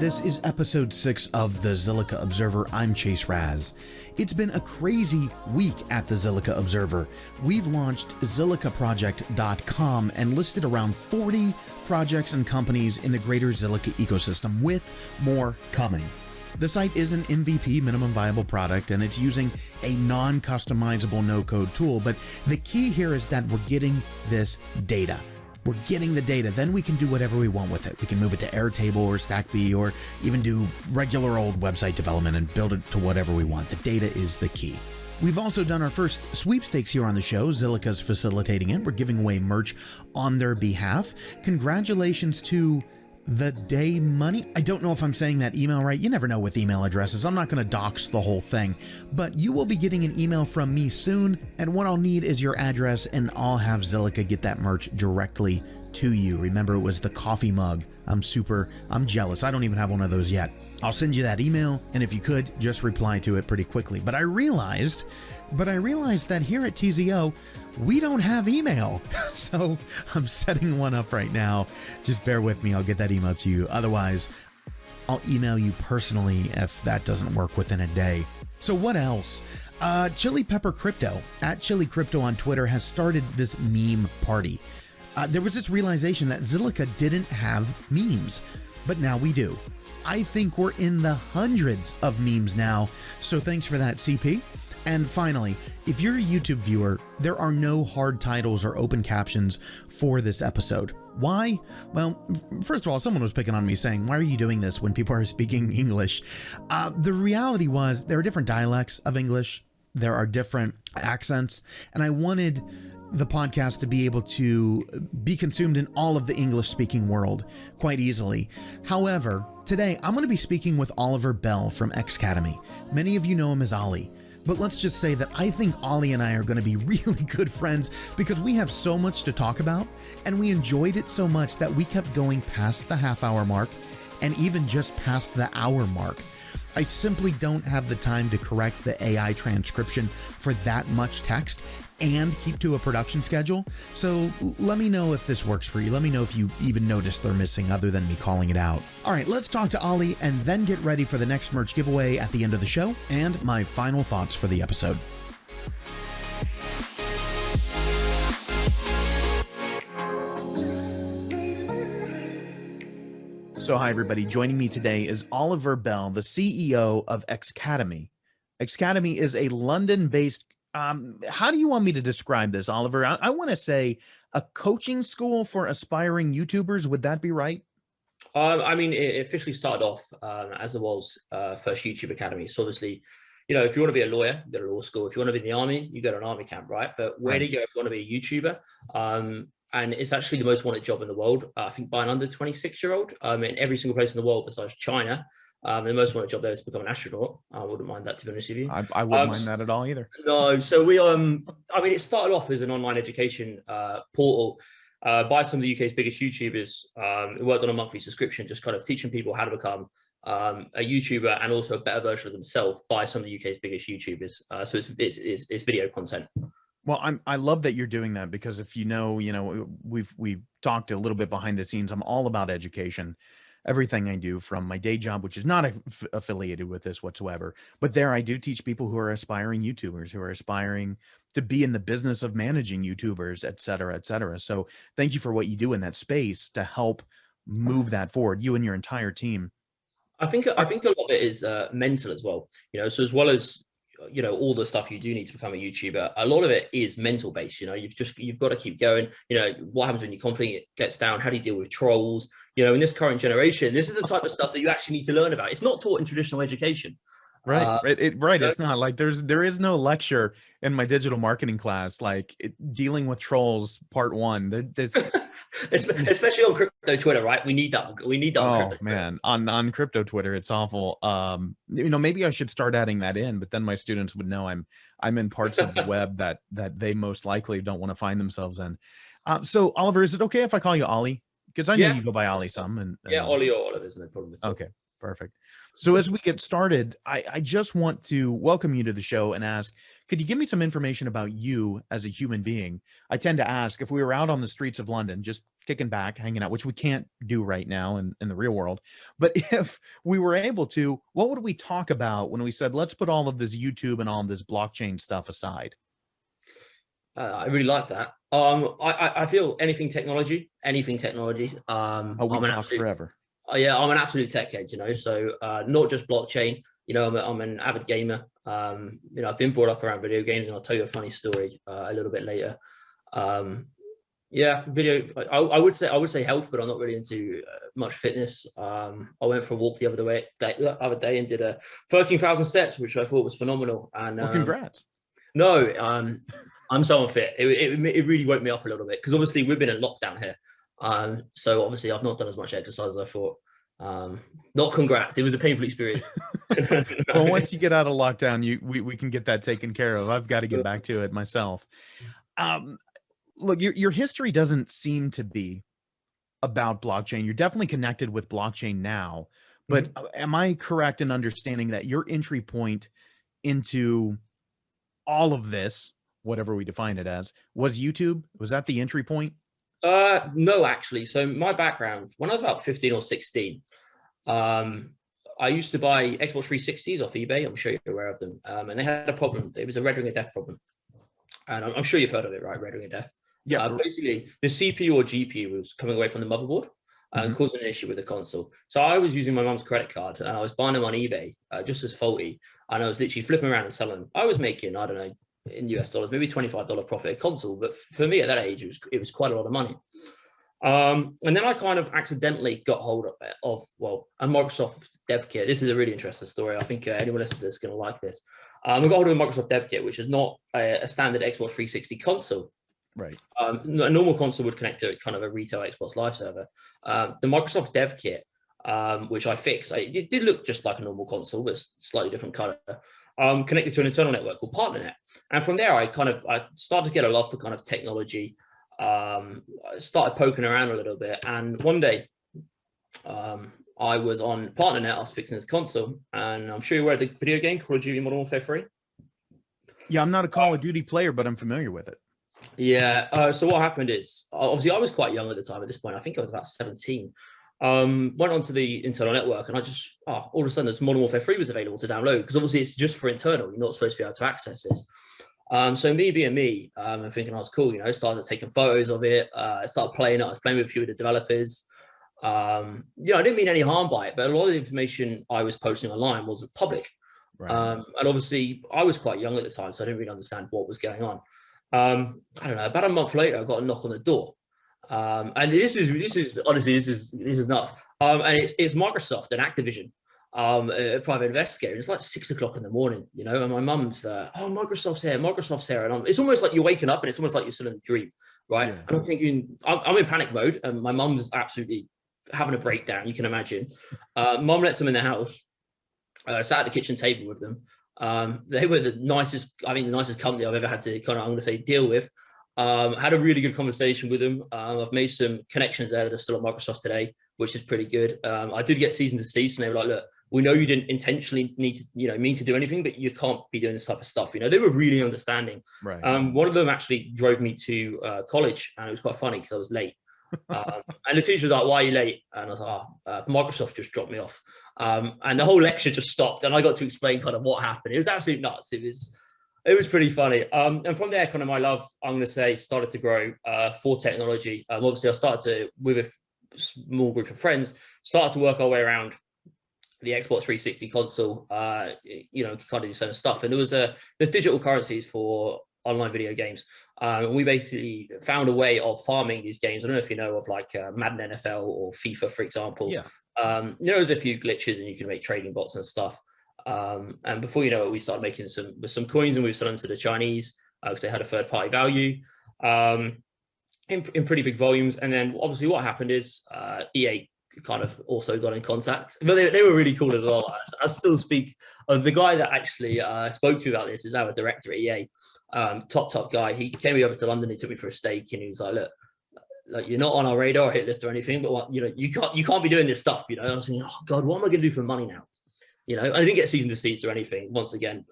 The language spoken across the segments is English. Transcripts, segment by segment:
This is episode 6 of the Zilliqa Observer. I'm Chase Raz. It's been a crazy week at the Zilliqa Observer. We've launched ZilliqaProject.com and listed around 40 projects and companies in the greater Zilliqa ecosystem, with more coming. The site is an MVP, minimum viable product, and it's using a non-customizable no-code tool, but the key here is that we're getting this data. We're getting the data, then we can do whatever we want with it. We can move it to Airtable or StackB, or even do regular old website development and build it to whatever we want. The data is the key. We've also done our first sweepstakes here on the show. Zilliqa's facilitating it. We're giving away merch on their behalf. Congratulations to The Day Money. I don't know if I'm saying that email right. You never know with email addresses. I'm not going to dox the whole thing, but you will be getting an email from me soon, and what I'll need is your address, and I'll have Zilliqa get that merch directly to you. Remember, it was the coffee mug. I'm jealous. I don't even have one of those yet. I'll send you that email, and if you could, just reply to it pretty quickly. But I realized that here at TZO, we don't have email. So I'm setting one up right now. Just bear with me. I'll get that email to you. Otherwise, I'll email you personally if that doesn't work within a day. So what else? Chili Pepper Crypto, at Chili Crypto on Twitter, has started this meme party. There was this realization that Zilliqa didn't have memes, but now we do. I think we're in the hundreds of memes now, so thanks for that, CP. And finally, if you're a YouTube viewer, there are no hard titles or open captions for this episode. Why? Well, first of all, someone was picking on me saying, why are you doing this when people are speaking English? The reality was there are different dialects of English. There are different accents, and I wanted the podcast to be able to be consumed in all of the English-speaking world quite easily. However, today I'm going to be speaking with Oliver Bell from Xcademy. Many of you know him as Ollie, but let's just say that I think Ollie and I are going to be really good friends because we have so much to talk about, and we enjoyed it so much that we kept going past the half-hour mark and even just past the hour mark. I simply don't have the time to correct the AI transcription for that much text and keep to a production schedule. So let me know if this works for you. Let me know if you even noticed they're missing other than me calling it out. All right, let's talk to Ollie and then get ready for the next merch giveaway at the end of the show and my final thoughts for the episode. So hi, everybody. Joining me today is Oliver Bell, the CEO of Xcademy. Xcademy is a London-based, how do you want me to describe this, Oliver? I want to say a coaching school for aspiring YouTubers. Would that be right? I mean, it officially started off as the world's first YouTube academy. So obviously, you know, if you want to be a lawyer, you go to law school. If you want to be in the army, you go to an army camp, right? But where do you go if you want to be a YouTuber? And it's actually the most wanted job in the world, I think, by an under 26-year-old in every single place in the world besides China. The most wanted job there is to become an astronaut. I wouldn't mind that, to be honest with you. I wouldn't mind that at all either. No, so we, I mean, it started off as an online education portal by some of the UK's biggest YouTubers. It worked on a monthly subscription, just kind of teaching people how to become a YouTuber and also a better version of themselves by some of the UK's biggest YouTubers. So it's video content. Well, I love that you're doing that, because if you know, we've talked a little bit behind the scenes. I'm all about education. Everything I do, from my day job, which is not affiliated with this whatsoever, but there I do teach people who are aspiring YouTubers, who are aspiring to be in the business of managing YouTubers, et cetera, et cetera. So thank you for what you do in that space to help move that forward, you and your entire team. I think a lot of it is mental as well. So as well as all the stuff you do need to become a YouTuber, a lot of it is mental based. You've got to keep going. What happens when your confidence gets down? How do you deal with trolls? In this current generation, this is the type of stuff that you actually need to learn about. It's not taught in traditional education. Right. It's not like there is no lecture in my digital marketing class, like dealing with trolls part 1. Especially on crypto Twitter, right? We need that. Oh man, on crypto Twitter, it's awful. Maybe I should start adding that in, but then my students would know I'm in parts of the web that they most likely don't want to find themselves in. So Oliver, is it okay if I call you Ollie? Because I know you go by Ollie some. And yeah, Ollie or Oliver is no problem at all. Okay. Perfect. So as we get started, I just want to welcome you to the show and ask, could you give me some information about you as a human being? I tend to ask, if we were out on the streets of London, just kicking back, hanging out, which we can't do right now in the real world, but if we were able to, what would we talk about when we said, let's put all of this YouTube and all of this blockchain stuff aside? I really like that. I feel anything technology. Oh, we I'm an talk absolute, forever. yeah, I'm an absolute tech head, you know. So not just blockchain. You know, I'm an avid gamer. You know, I've been brought up around video games, and I'll tell you a funny story a little bit later. Yeah, video. I would say health, but I'm not really into much fitness. I went for a walk the other day and did 13,000 steps, which I thought was phenomenal. And Well, congrats. no, I'm so unfit. It really woke me up a little bit because obviously we've been in lockdown here. So obviously I've not done as much exercise as I thought. Not congrats. It was a painful experience. Well, once you get out of lockdown, we can get that taken care of. I've got to get back to it myself. Look, your history doesn't seem to be about blockchain. You're definitely connected with blockchain now, but am I correct in understanding that your entry point into all of this, whatever we define it as, was YouTube? Was that the entry point? No, actually. So my background, when I was about 15 or 16, I used to buy Xbox 360s off eBay. I'm sure you're aware of them. And they had a problem. It was a red ring of death problem. And I'm sure you've heard of it, right? Red ring of death. Yeah. Basically, the CPU or GPU was coming away from the motherboard and causing an issue with the console. So I was using my mum's credit card and I was buying them on eBay just as faulty. And I was literally flipping around and selling them. I was making, I don't know, in US dollars, maybe $25 profit a console. But for me at that age, it was quite a lot of money. And then I kind of accidentally got hold of a Microsoft dev kit. This is a really interesting story. I think anyone listening to this is going to like this. I got hold of a Microsoft dev kit, which is not a standard Xbox 360 console. Right. A normal console would connect to kind of a retail Xbox Live server. The Microsoft dev kit, which I fixed, it did look just like a normal console, but slightly different color. Connected to an internal network called PartnerNet. And from there, I started to get a love for kind of technology. I started poking around a little bit. And one day, I was on PartnerNet. I was fixing this console. And I'm sure you're aware of the video game Call of Duty Modern Warfare 3. Yeah, I'm not a Call of Duty player, but I'm familiar with it. Yeah. So what happened is, obviously, I was quite young at the time. At this point, I think I was about 17. Went onto the internal network and I just, all of a sudden, this Modern Warfare 3 was available to download because obviously it's just for internal. You're not supposed to be able to access this. So me being me, and thinking I was cool, you know, started taking photos of it. I started playing it. I was playing with a few of the developers. I didn't mean any harm by it, but a lot of the information I was posting online wasn't public. Right. And obviously I was quite young at the time, so I didn't really understand what was going on. I don't know, about a month later, I got a knock on the door. And this is honestly, this is nuts. And it's Microsoft and Activision, a private investigator. It's like 6 o'clock in the morning, you know, and my mum's, Microsoft's here. And it's almost like you're waking up and it's almost like you're still in a dream, right? Yeah. And I'm thinking, I'm in panic mode and my mum's absolutely having a breakdown, you can imagine. Mum lets them in the house, sat at the kitchen table with them. They were the nicest company I've ever had to I'm going to say deal with. Had a really good conversation with them. I've made some connections there that are still at Microsoft today, which is pretty good. I did get seasons of Steve, and they were like, look, we know you didn't intentionally mean to do anything, but you can't be doing this type of stuff. You know, they were really understanding. Right. One of them actually drove me to college, and it was quite funny because I was late. And the teacher was like, why are you late? And I was like, Microsoft just dropped me off. And the whole lecture just stopped and I got to explain kind of what happened. It was absolutely nuts. It was pretty funny. And from there, kind of my love, I'm going to say, started to grow for technology. Obviously, I started to, with a small group of friends, started to work our way around the Xbox 360 console, kind of do certain stuff. And there's digital currencies for online video games. We basically found a way of farming these games. I don't know if you know of like Madden NFL or FIFA, for example. Yeah. There's a few glitches and you can make trading bots and stuff. And before you know it, we started making some coins and we sold them to the Chinese because they had a third party value in pretty big volumes. And then obviously what happened is EA kind of also got in contact, but they were really cool as well. I still speak of the guy that actually spoke to me about this is our director at EA, top guy. He came over to London, he took me for a steak and he was like, look, like, you're not on our radar or hit list or anything, but what, you know, you can't be doing this stuff, you know. I was thinking, oh God, what am I going to do for money now? You know, I didn't get season to seats or anything. Once again,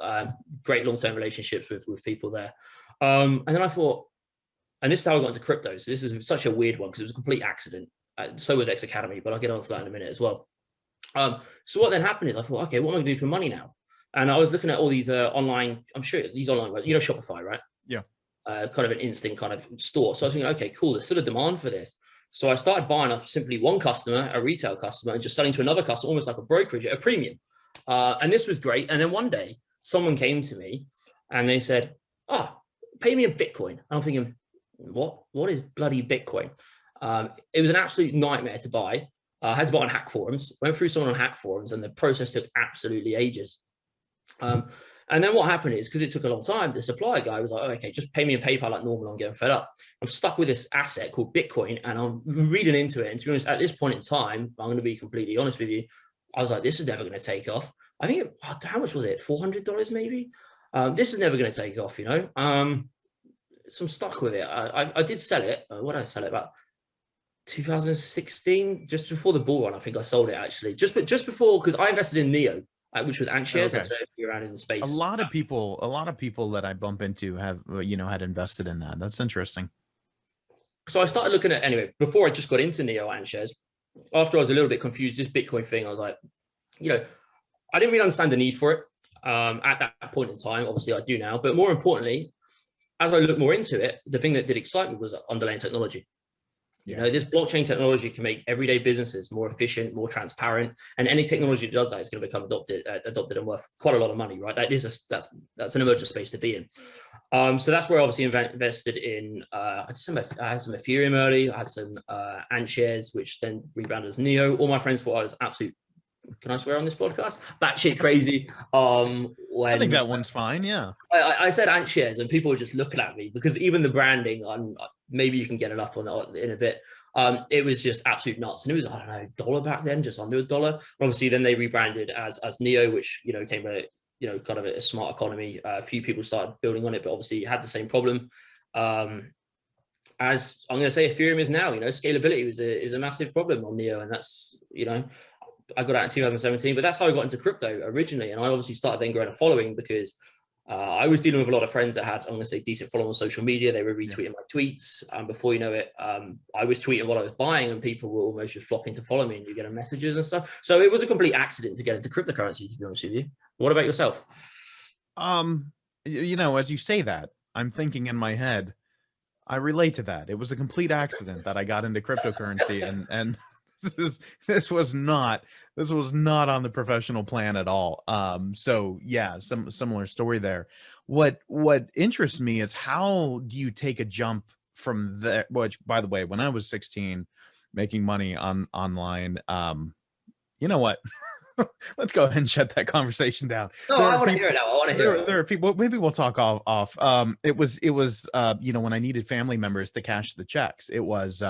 great long-term relationships with people there. And then I thought, and this is how I got into crypto. So this is such a weird one because it was a complete accident. So was Xcademy, but I'll get onto that in a minute as well. So what then happened is I thought, okay, what am I going to do for money now? And I was looking at all these online, I'm sure these online, you know, Shopify, right? Yeah. Kind of an instant kind of store. So I was thinking, okay, cool, there's still a demand for this. So I started buying off simply one customer, a retail customer, and just selling to another customer, almost like a brokerage at a premium. And this was great. And then one day someone came to me and they said, pay me in Bitcoin. And I'm thinking, what is bloody Bitcoin? It was an absolute nightmare to buy. I had to buy on hack forums, went through someone on hack forums, and the process took absolutely ages. And then what happened is, because it took a long time, the supplier guy was like, oh, okay, just pay me in PayPal like normal. I'm getting fed up. I'm stuck with this asset called Bitcoin, and I'm reading into it. And to be honest, at this point in time, I'm going to be completely honest with you, I was like, this is never going to take off. I think, how much was it? $400 maybe? This is never going to take off, you know? So I'm stuck with it. I did sell it. What did I sell it about? 2016, just before the bull run. I think I sold it actually. Just before, because I invested in Neo, which was Ant shares. Okay. I don't know if you're around in the space. A lot of people that I bump into have, you know, had invested in that. That's interesting. So I started looking at, anyway, before I just got into Neo Ant shares, after I was a little bit confused, this Bitcoin thing, I was like, you know, I didn't really understand the need for it at that point in time. Obviously I do now, but more importantly, as I looked more into it, the thing that did excite me was underlying technology. You know, this blockchain technology can make everyday businesses more efficient, more transparent, and any technology that does that is going to become adopted and worth quite a lot of money, right? That's an emergent space to be in. So that's where I obviously invested in. I had some Ethereum early. I had some Ant shares, which then rebranded as Neo. All my friends thought I was absolute. Can I swear on this podcast? Batshit crazy. When I think that one's fine. Yeah. I said Ant shares, and people were just looking at me because even the branding, maybe you can get it up on in a bit. It was just absolute nuts, and it was, I don't know, $1 back then, just under $1. Obviously, then they rebranded as Neo, which, you know, came kind of a smart economy. A few people started building on it, but obviously it had the same problem. As I'm going to say, Ethereum is now. You know, scalability is a massive problem on Neo, and that's, you know, I got out in 2017, but that's how I got into crypto originally. And I obviously started then growing a following because I was dealing with a lot of friends that had, I'm going to say, decent following on social media. They were retweeting my tweets. And before you know it, I was tweeting what I was buying, and people were almost just flocking to follow me, and you get messages and stuff. So it was a complete accident to get into cryptocurrency, to be honest with you. What about yourself? You know, as you say that, I'm thinking in my head, I relate to that. It was a complete accident that I got into cryptocurrency, and this was not on the professional plan at all. So yeah, some similar story there. What interests me is, how do you take a jump from there? Which, by the way, when I was 16, making money online, you know what? Let's go ahead and shut that conversation down. No, I want to hear it now. I want to hear it. There are people, maybe we'll talk off. It was you know, when I needed family members to cash the checks, it was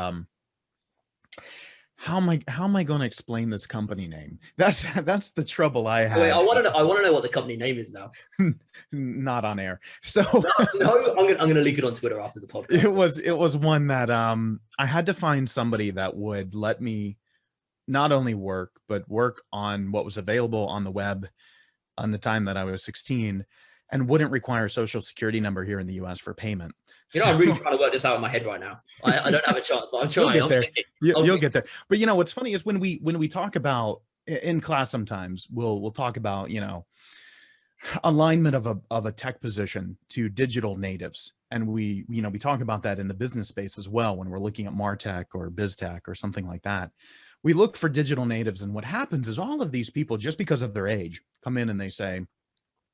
how am I going to explain this company name? That's the trouble I have. Wait, I want to know what the company name is now. Not on air. So no, I'm gonna leak it on Twitter after the podcast. It was one that I had to find somebody that would let me not only work, but work on what was available on the web on the time that I was 16, and wouldn't require a social security number here in the US for payment. You know, I'm really trying to work this out in my head right now. I don't have a chance, but I'm trying. You'll get there. But you know, what's funny is when we talk about in class, sometimes we'll talk about, you know, alignment of a tech position to digital natives. And we talk about that in the business space as well, when we're looking at MarTech or BizTech or something like that. We look for digital natives, and what happens is all of these people, just because of their age, come in and they say,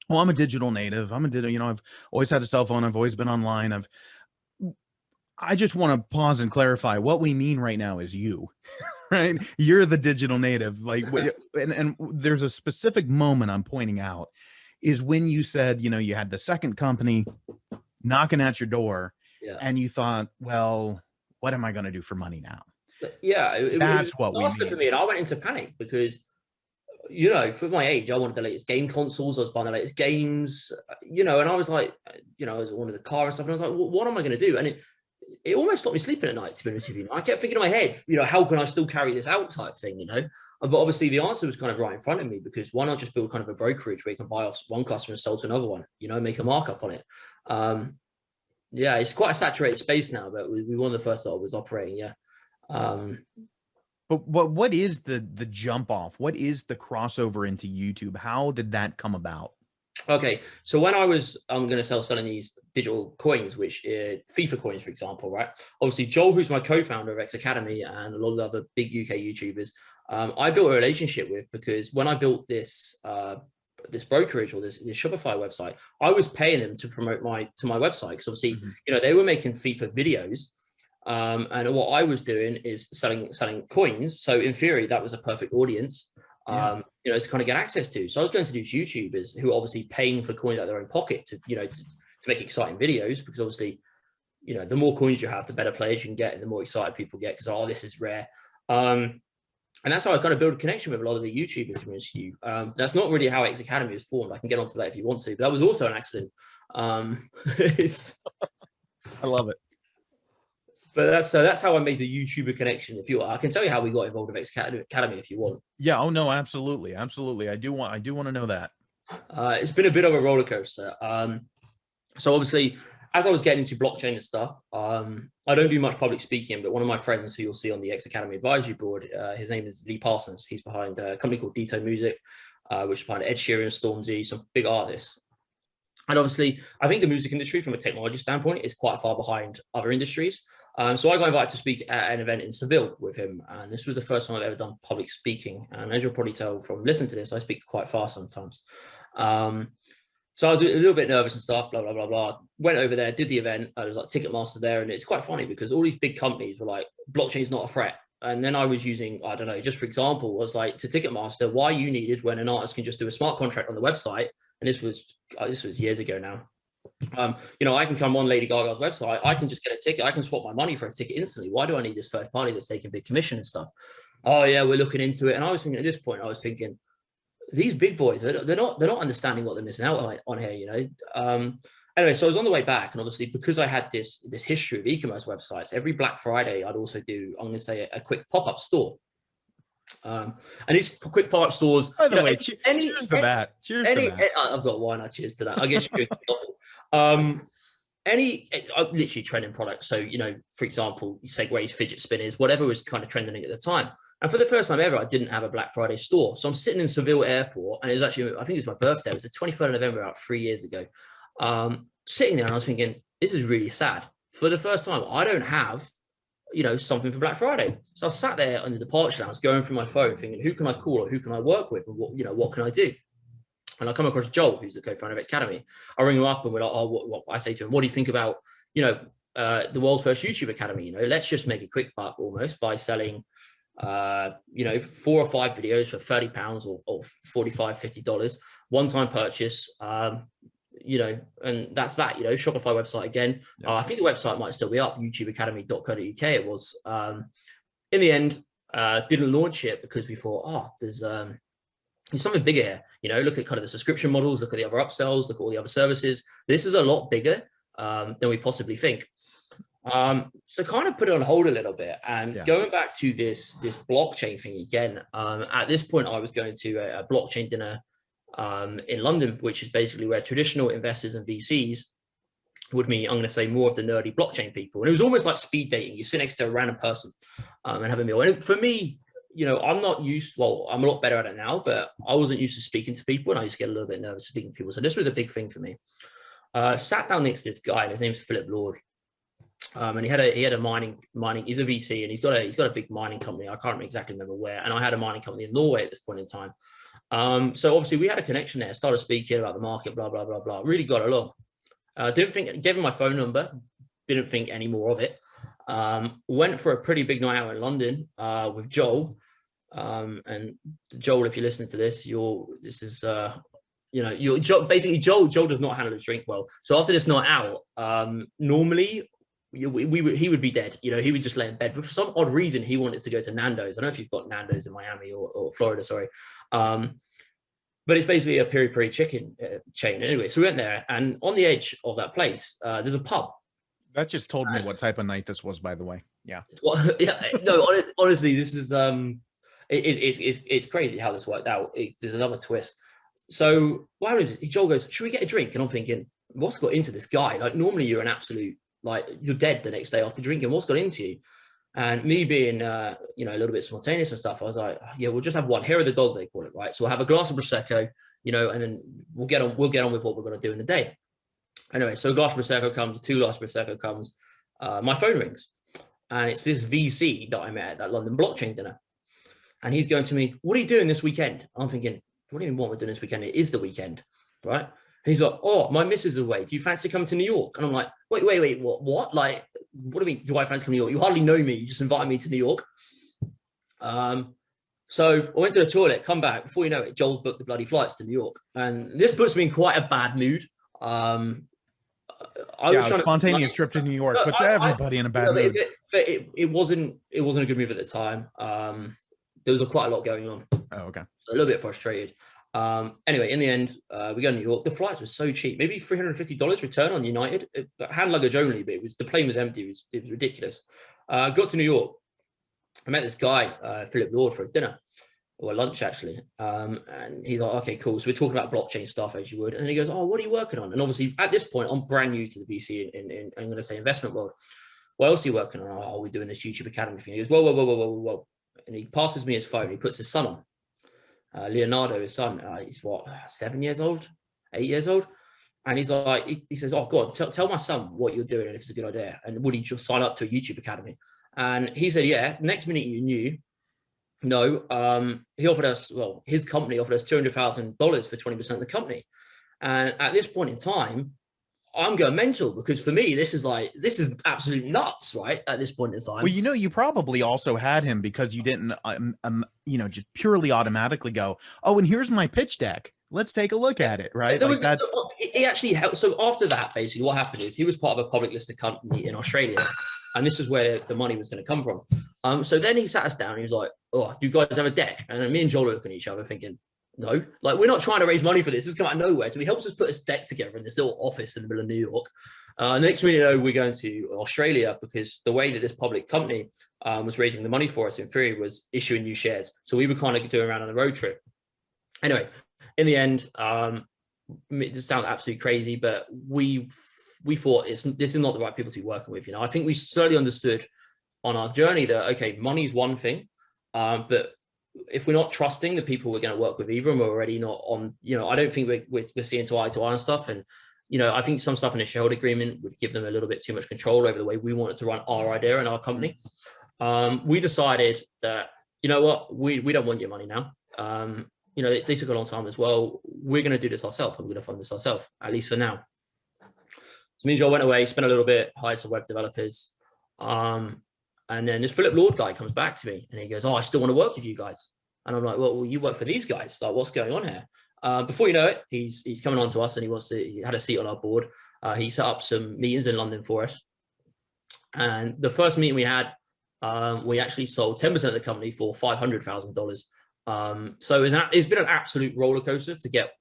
"Oh, I'm a digital native. You know, I've always had a cell phone. I've always been online. I just want to pause and clarify what we mean right now is you, right? You're the digital native." Like, and there's a specific moment I'm pointing out, is when you said, you know, you had the second company knocking at your door, and you thought, well, what am I going to do for money now? Yeah, that's what we mean. For me, and I went into panic because, you know, for my age, I wanted the latest game consoles. I was buying the latest games, you know, and I was like, you know, I was one of the car and stuff, and I was like, what am I going to do? And it almost stopped me sleeping at night, to be honest with you. I kept thinking in my head, you know, how can I still carry this out type thing, you know? But obviously the answer was kind of right in front of me, because why not just build kind of a brokerage where you can buy off one customer and sell to another one, you know, make a markup on it. Yeah, it's quite a saturated space now, but we were one of the first that was operating. Yeah. But what is the jump off? What is the crossover into YouTube? How did that come about? Okay, so when I'm going to selling these digital coins, which FIFA coins, for example, right? Obviously, Joel, who's my co-founder of Xcademy, and a lot of the other big UK YouTubers, I built a relationship with, because when I built this this brokerage or this Shopify website, I was paying them to promote my website, because obviously, you know, they were making FIFA videos. And what I was doing is selling coins. So in theory, that was a perfect audience, you know, to kind of get access to. So I was going to these YouTubers who are obviously paying for coins out of their own pocket to, you know, to make exciting videos, because obviously, you know, the more coins you have, the better players you can get, and the more excited people get, because, oh, this is rare. And that's how I kind of build a connection with a lot of the YouTubers, to be honest with you. That's not really how Xcademy is formed. I can get onto that if you want to, but that was also an accident. I love it. But that's how I made the YouTuber connection. If you, I can tell you how we got involved with Xcademy if you want. Yeah. Oh no, absolutely, absolutely. I do want to know that. It's been a bit of a roller coaster. So obviously, as I was getting into blockchain and stuff, I don't do much public speaking, but one of my friends who you'll see on the Xcademy advisory board, his name is Lee Parsons. He's behind a company called Dito Music, which is behind Ed Sheeran, Stormzy, some big artists. And obviously, I think the music industry, from a technology standpoint, is quite far behind other industries. So I got invited to speak at an event in Seville with him, and this was the first time I've ever done public speaking. And as you'll probably tell from listening to this, I speak quite fast sometimes. So I was a little bit nervous and stuff, blah, blah, blah, blah. Went over there, did the event. There was like Ticketmaster there, and it's quite funny because all these big companies were like, blockchain is not a threat. And then I was using, I don't know, just for example, was like to Ticketmaster, why you needed when an artist can just do a smart contract on the website. And this was years ago now. You know, I can come on Lady Gaga's website, I can just get a ticket, I can swap my money for a ticket instantly. Why do I need this third party that's taking big commission and stuff? Oh yeah, we're looking into it. And I was thinking at this point, I was thinking, these big boys, they're not understanding what they're missing out on here, you know. Anyway, so I was on the way back, and obviously because I had this history of e-commerce websites, every Black Friday I'd also do, I'm going to say, a quick pop-up store. And these quick pop-up stores, by the way, cheers to that. Cheers to that. I've got wine. I cheers to that. I guess you could. Literally trending products. So, you know, for example, segways, fidget spinners, whatever was kind of trending at the time. And for the first time ever, I didn't have a Black Friday store. So I'm sitting in Seville Airport, and it was actually, I think it was my birthday. It was the 23rd of November, about 3 years ago. Sitting there, and I was thinking, this is really sad. For the first time, I don't have, you know, something for Black Friday. So I sat there on the departure lounge, going through my phone, thinking, who can I call, or who can I work with, and what can I do? And I come across Joel, who's the co-founder of Xcademy. I ring him up, and we're like, oh, what I say to him, what do you think about, you know, the world's first YouTube academy? You know, let's just make a quick buck almost by selling, you know, 4 or 5 videos for £30 or $45, $50, one-time purchase. You know, and that's that, you know, Shopify website again. I think the website might still be up, youtubeacademy.co.uk it was. In the end, didn't launch it because we thought, oh, there's something bigger here. You know, look at kind of the subscription models, look at the other upsells, look at all the other services. This is a lot bigger than we possibly think. So kind of put it on hold a little bit, and going back to this blockchain thing again. At this point, I was going to a blockchain dinner in London, which is basically where traditional investors and VCs would meet, I'm going to say, more of the nerdy blockchain people. And it was almost like speed dating. You sit next to a random person and have a meal. And for me, you know, I'm not used, well, I'm a lot better at it now, but I wasn't used to speaking to people, and I used to get a little bit nervous speaking to people. So this was a big thing for me. Sat down next to this guy, and his name's Philip Lord. And he had a mining, he's a VC, and he's got a big mining company. I can't exactly remember where. And I had a mining company in Norway at this point in time. So obviously we had a connection there, started speaking about the market, blah, blah, blah, blah, really got along. Gave him my phone number, didn't think any more of it. Went for a pretty big night out in London, with Joel. And Joel, if you listen to this, Joel does not handle his drink well. So after this night out, normally he would be dead. You know, he would just lay in bed. But for some odd reason, he wanted to go to Nando's. I don't know if you've got Nando's in Miami or Florida, sorry. But it's basically a peri-peri chicken chain. Anyway, so we went there, and on the edge of that place, there's a pub. That just told me what type of night this was, by the way. Yeah. Well, yeah, no, honestly, this is it's crazy how this worked out. There's another twist. So what happens is Joel goes, should we get a drink? And I'm thinking, what's got into this guy? Like, normally you're an absolute, like, you're dead the next day after drinking. What's got into you? And me being, you know, a little bit spontaneous and stuff, I was like, yeah, we'll just have one. Hair of the dog, they call it, right? So we'll have a glass of Prosecco, you know, and then we'll get on with what we're going to do in the day. Anyway, so a glass of Prosecco comes, 2 glasses of Prosecco comes, my phone rings. And it's this VC that I met at that London blockchain dinner. And he's going to me, what are you doing this weekend? I'm thinking, what do you mean what we're doing this weekend? It is the weekend, right? And he's like, oh, my missus is away. Do you fancy coming to New York? And I'm like, wait, what? Like, what do you mean, do I fancy coming to New York? You hardly know me. You just invited me to New York. So I went to the toilet, come back. Before you know it, Joel's booked the bloody flights to New York. And this puts me in quite a bad mood. A spontaneous trip to New York puts everybody in a bad mood. But it wasn't a good move at the time. There was quite a lot going on. Oh, okay. A little bit frustrated. Anyway, in the end, we go to New York. The flights were so cheap, maybe $350 return on United, hand luggage only, but the plane was empty. It was ridiculous. Got to New York. I met this guy, Philip Lord, for a dinner or lunch actually. And he's like, okay, cool. So we're talking about blockchain stuff as you would. And he goes, oh, what are you working on? And obviously at this point, I'm brand new to the VC in I'm going to say investment world. What else are you working on? Oh, we're doing this YouTube Academy thing. He goes, whoa. And he passes me his phone. He puts his son on. Leonardo, his son, he's what, 7 years old, 8 years old. And he's like, he says, oh God, tell my son what you're doing and if it's a good idea. And would he just sign up to a YouTube Academy? And he said, yeah. Next minute you knew, no, he offered us, well, his company offered us $200,000 for 20% of the company. And at this point in time, I'm going mental because for me, this is absolute nuts, right? At this point in time. Well, you know, you probably also had him because you didn't, you know, just purely automatically go, oh, and here's my pitch deck. Let's take a look at it, right? Like he actually helped. So after that, basically what happened is he was part of a public listed company in Australia. And this is where the money was going to come from. So then he sat us down and he was like, oh, do you guys have a deck? And then me and Joel are looking at each other thinking, no, like we're not trying to raise money for this. It's come out of nowhere. So he helps us put this deck together in this little office in the middle of New York. Next thing you know, we're going to Australia because the way that this public company was raising the money for us in theory was issuing new shares. So we were kind of doing around on a road trip. Anyway, in the end, it sounds absolutely crazy, but we thought this is not the right people to be working with. You know, I think we slowly understood on our journey that, okay, money is one thing, but if we're not trusting the people we're going to work with either, and we're already not on, you know, I don't think we're seeing eye to eye on stuff. And, you know, I think some stuff in a shareholder agreement would give them a little bit too much control over the way we wanted to run our idea and our company. We decided that, you know what, we don't want your money now. You know, they took a long time as well. We're going to do this ourselves. I'm going to fund this ourselves, at least for now. So me and Joel went away, spent a little bit, hired some web developers. And then this Philip Lord guy comes back to me and he goes, oh, I still want to work with you guys. And I'm like, well, you work for these guys. Like, what's going on here? Before you know it, he's coming on to us and he had a seat on our board. He set up some meetings in London for us. And the first meeting we had, we actually sold 10% of the company for $500,000. So it's been an absolute roller coaster to get.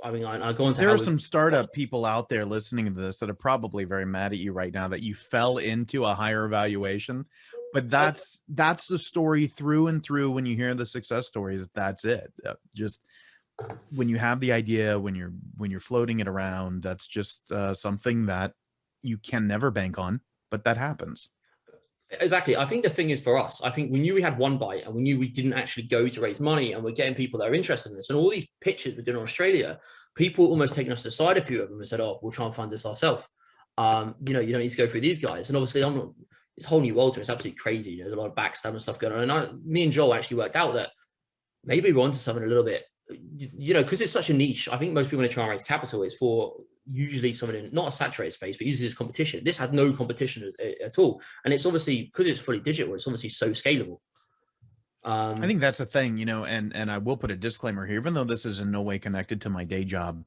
I mean, I go into. There are some startup people out there listening to this that are probably very mad at you right now that you fell into a higher valuation. But that's the story through and through. When you hear the success stories, that's it. Just when you have the idea, when you're floating it around, that's just something that you can never bank on, but that happens. Exactly. I think the thing is for us, I think we knew we had one bite and we knew we didn't actually go to raise money and we're getting people that are interested in this. And all these pitches we're doing in Australia, people almost taking us aside, a few of them, and said, oh, we'll try and fund this ourselves. You know, you don't need to go through these guys. And obviously it's a whole new world to it. It's absolutely crazy. There's a lot of backstab and stuff going on. And me and Joel actually worked out that maybe we're onto something a little bit, you know, because it's such a niche. I think most people when they try and raise capital, it's for usually someone in not a saturated space, but usually there's competition. This had no competition at all. And it's obviously, because it's fully digital, it's obviously so scalable. I think that's a thing, you know, and I will put a disclaimer here, even though this is in no way connected to my day job.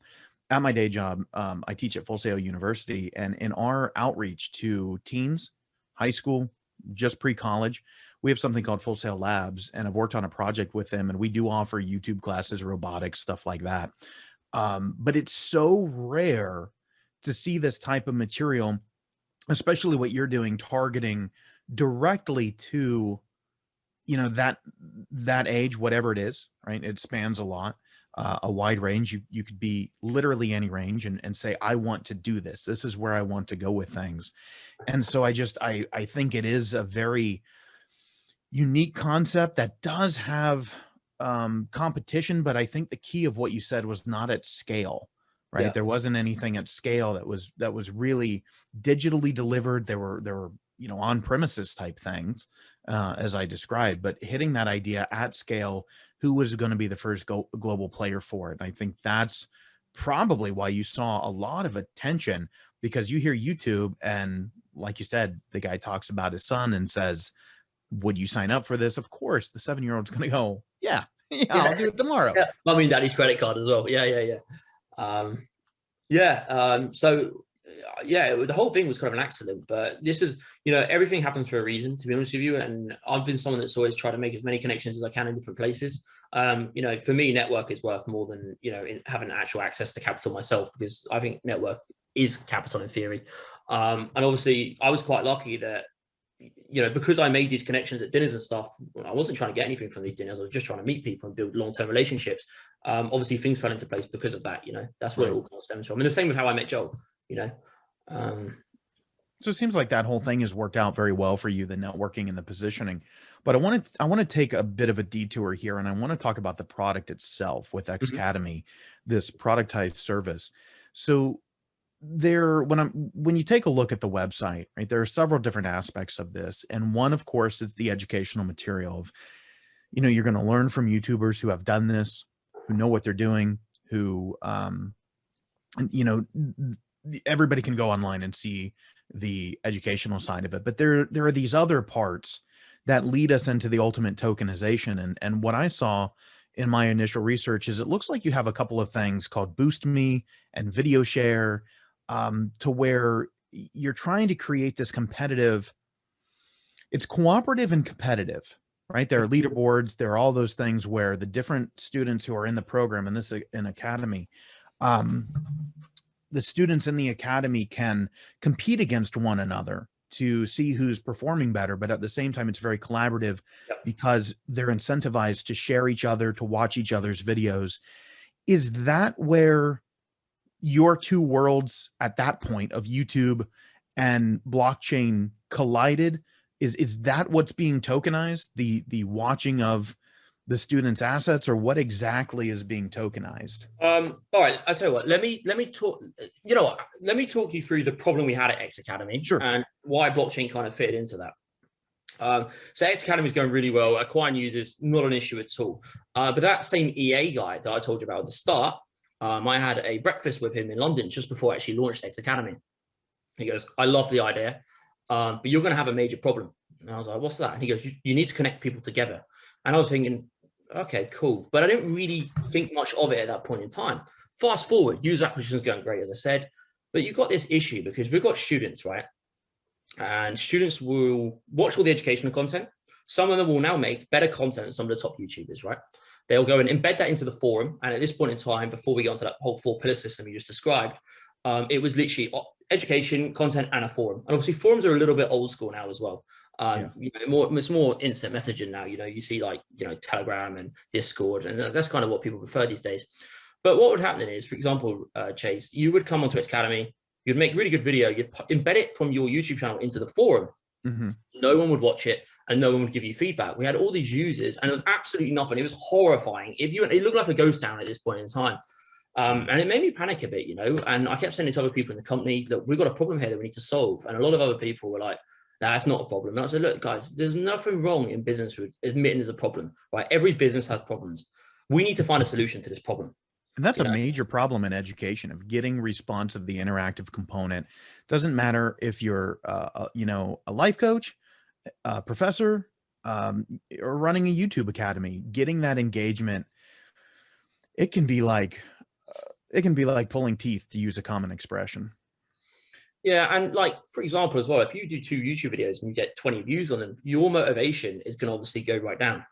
At my day job, I teach at Full Sail University, and in our outreach to teens, high school, just pre-college, we have something called Full Sail Labs, and I've worked on a project with them, and we do offer YouTube classes, robotics, stuff like that. But it's so rare to see this type of material especially what you're doing, targeting directly to, you know, that age, whatever it is, right? It spans a lot, a wide range. You could be literally any range and say, I want to do this. This is where I want to go with things. And so I think it is a very unique concept that does have competition, but I think the key of what you said was not at scale, right? Yeah. There wasn't anything at scale that was really digitally delivered. There were, you know, on premises type things, as I described, but hitting that idea at scale, who was going to be the first global player for it? And I think that's probably why you saw a lot of attention, because you hear YouTube and, like you said, the guy talks about his son and says, would you sign up for this? Of course, the 7-year-old's going to go, yeah, I'll do it tomorrow. Yeah. Mummy and daddy's credit card as well. Yeah. So yeah, the whole thing was kind of an accident, but this is, you know, everything happens for a reason, to be honest with you. And I've been someone that's always tried to make as many connections as I can in different places. You know, for me, network is worth more than, you know, having actual access to capital myself, because I think network is capital in theory. And obviously I was quite lucky that, you know, because I made these connections at dinners and stuff, I wasn't trying to get anything from these dinners. I was just trying to meet people and build long-term relationships. Obviously things fell into place because of that, you know, that's where it all kind of stems from. And the same with how I met Joel, you know. So it seems like that whole thing has worked out very well for you, the networking and the positioning. But I want to take a bit of a detour here, and I want to talk about the product itself with Xcademy, this productized service. So when you take a look at the website, right, there are several different aspects of this. And one, of course, is the educational material of, you know, you're going to learn from YouTubers who have done this, who know what they're doing, who, you know, everybody can go online and see the educational side of it. But there are these other parts that lead us into the ultimate tokenization. And what I saw in my initial research is it looks like you have a couple of things called Boost Me and Video Share, to where you're trying to create this competitive, it's cooperative and competitive, right? There are leaderboards, there are all those things where the different students who are in the program, and this is an academy, the students in the academy can compete against one another to see who's performing better. But at the same time, it's very collaborative because they're incentivized to share each other, to watch each other's videos. Is that where your two worlds at that point of YouTube and blockchain collided? Is that what's being tokenized, the watching of the students' assets, or what exactly is being tokenized? All right, I'll tell you what, let me talk, you know what, let me talk you through the problem we had at Xcademy, Sure, and why blockchain kind of fit into that. So Xcademy is going really well. Acquiring users, not an issue at all. But that same EA guy that I told you about at the start, I had a breakfast with him in London just before I actually launched Xcademy. He goes, I love the idea, but you're going to have a major problem. And I was like, what's that? And he goes, you need to connect people together. And I was thinking, okay, cool. But I didn't really think much of it at that point in time. Fast forward, user acquisition is going great, as I said, but you've got this issue because we've got students, right? And students will watch all the educational content. Some of them will now make better content than some of the top YouTubers, right? They'll go and embed that into the forum. And at this point in time, before we get onto that whole 4-pillar system you just described, it was literally education, content, and a forum. And obviously forums are a little bit old school now as well. You know, it's more instant messaging now. You know, you see like, you know, Telegram and Discord, and that's kind of what people prefer these days. But what would happen is, for example, Chase, you would come onto Xcademy, you'd make really good video, you'd embed it from your YouTube channel into the forum. No one would watch it and no one would give you feedback. We had all these users and it was absolutely nothing. It was horrifying. It looked like a ghost town at this point in time. And it made me panic a bit, you know, and I kept saying to other people in the company, look, we've got a problem here that we need to solve. And a lot of other people were like, that's not a problem. And I said, look, guys, there's nothing wrong in business with admitting there's a problem, right? Every business has problems. We need to find a solution to this problem. And that's a major problem in education, of getting response of the interactive component. Doesn't matter if you're, you know, a life coach, a professor, or running a YouTube academy. Getting that engagement, it can be like pulling teeth, to use a common expression. Yeah, and like, for example, as well, if you do 2 YouTube videos and you get 20 views on them, your motivation is going to obviously go right down.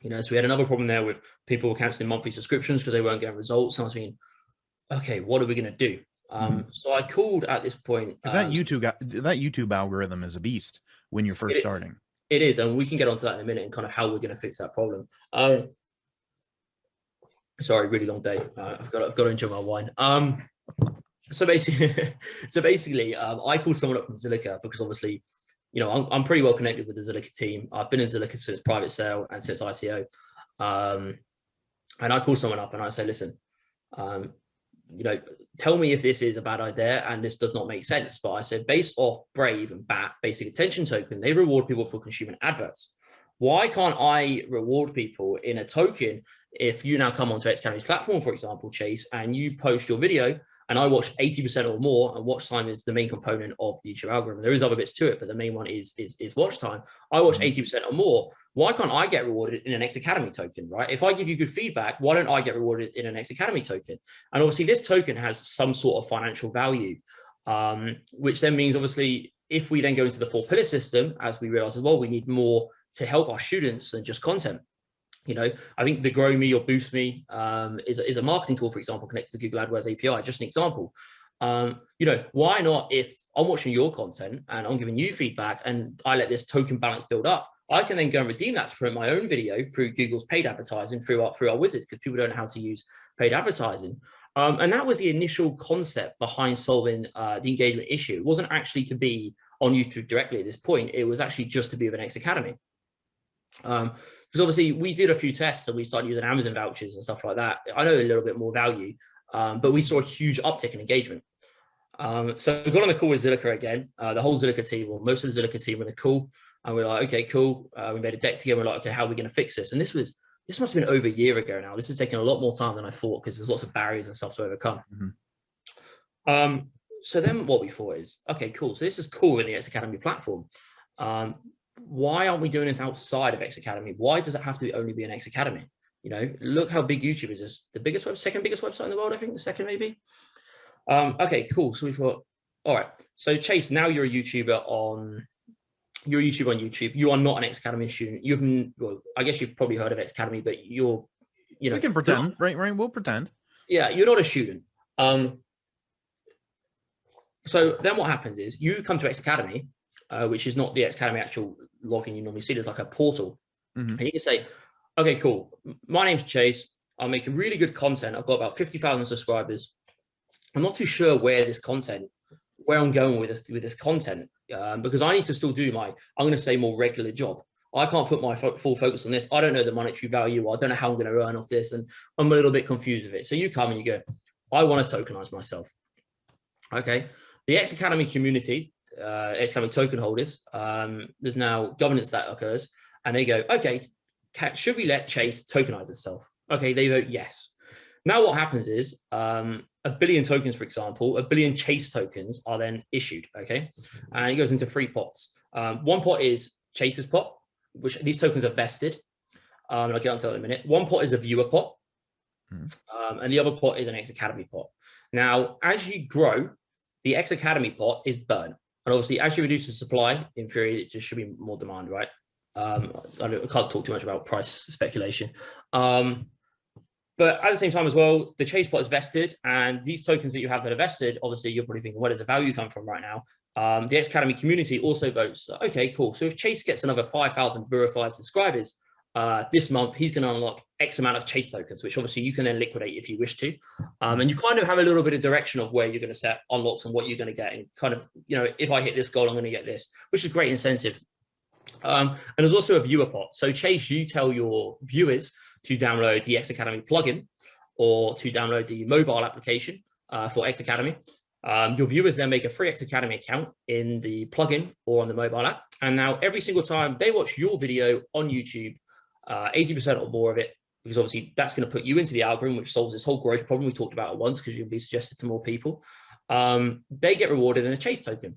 You know, so we had another problem there with people canceling monthly subscriptions because they weren't getting results. And I was thinking, okay, what are we going to do? So I called at this point. Because that YouTube algorithm is a beast when you're first starting. It is, and we can get onto that in a minute and kind of how we're going to fix that problem. Sorry, really long day. I've got to enjoy my wine. So basically, I called someone up from Zilliqa because obviously, you know, I'm pretty well connected with the Zilliqa team. I've been in Zilliqa since private sale and since ICO. And I call someone up and I say, listen, you know, tell me if this is a bad idea and this does not make sense. But I said, based off Brave and BAT, basic attention token, they reward people for consuming adverts. Why can't I reward people in a token if you now come onto Xcademy's platform, for example, Chase, and you post your video and I watch 80% or more, and watch time is the main component of the YouTube algorithm. There is other bits to it, but the main one is watch time. I watch 80% or more. Why can't I get rewarded in an Xcademy token, right? If I give you good feedback, why don't I get rewarded in an Xcademy token? And obviously this token has some sort of financial value, which then means obviously if we then go into the 4-pillar system, as we realize as well, we need more to help our students than just content. You know, I think the Grow Me or Boost Me is a marketing tool, for example, connected to Google AdWords API, just an example. You know, why not, if I'm watching your content and I'm giving you feedback and I let this token balance build up, I can then go and redeem that to promote my own video through Google's paid advertising through our wizards, because people don't know how to use paid advertising. And that was the initial concept behind solving the engagement issue. It wasn't actually to be on YouTube directly at this point. It was actually just to be with an Xcademy. Because obviously we did a few tests and we started using Amazon vouchers and stuff like that. I know a little bit more value, but we saw a huge uptick in engagement. So we got on the call with Zilliqa again, the whole Zilliqa team, or most of the Zilliqa team, were on the call, and we're like, okay, cool. We made a deck together. We're like, okay, how are we going to fix this? And this must have been over a year ago now. This has taken a lot more time than I thought, because there's lots of barriers and stuff to overcome. So then what we thought is, okay, cool. So this is cool in the Xcademy platform. Why aren't we doing this outside of Xcademy? Why does it have to only be an Xcademy? You know, look how big YouTube is. It's the biggest second biggest website in the world, I think, the second maybe. Okay, cool. So we thought, all right. So Chase, now you're a YouTuber on YouTube. You are not an Xcademy student. Well, I guess you've probably heard of Xcademy, but you know, we can pretend, right? We'll pretend. Yeah, you're not a student. So then what happens is you come to Xcademy, which is not the Xcademy actual login you normally see. There's like a portal. And you can say, okay, cool. My name's Chase. I'm making really good content. I've got about 50,000 subscribers. I'm not too sure where I'm going with this content, because I need to still do I'm going to say more regular job. I can't put my full focus on this. I don't know the monetary value. I don't know how I'm going to earn off this. And I'm a little bit confused with it. So you come and you go, I want to tokenize myself. Okay. The Xcademy community, Xcademy token holders, there's now governance that occurs, and they go, okay, should we let Chase tokenize itself? Okay, they vote yes. Now what happens is a billion tokens, for example, a billion Chase tokens are then issued, okay? And it goes into 3 pots. One pot is Chase's pot, which these tokens are vested. And I'll get onto that in a minute. One pot is a viewer pot, and the other pot is an Xcademy pot. Now, as you grow, the Xcademy pot is burned. And obviously, as you reduce the supply, in theory, it just should be more demand, right? I can't talk too much about price speculation. But at the same time as well, the Chase pot is vested, and these tokens that you have that are vested, obviously, you're probably thinking, where does the value come from right now? The Xcademy community also votes, okay, cool. So if Chase gets another 5,000 verified subscribers this month, he's going to unlock X amount of Chase tokens, which obviously you can then liquidate if you wish to. And you kind of have a little bit of direction of where you're going to set unlocks and what you're going to get. And kind of, you know, if I hit this goal, I'm going to get this, which is great incentive. And there's also a viewer pot. So Chase, you tell your viewers to download the Xcademy plugin or to download the mobile application for Xcademy. Your viewers then make a free Xcademy account in the plugin or on the mobile app. And now every single time they watch your video on YouTube, 80% or more of it, because obviously that's going to put you into the algorithm, which solves this whole growth problem we talked about at once, because you'll be suggested to more people. They get rewarded in a Chase token.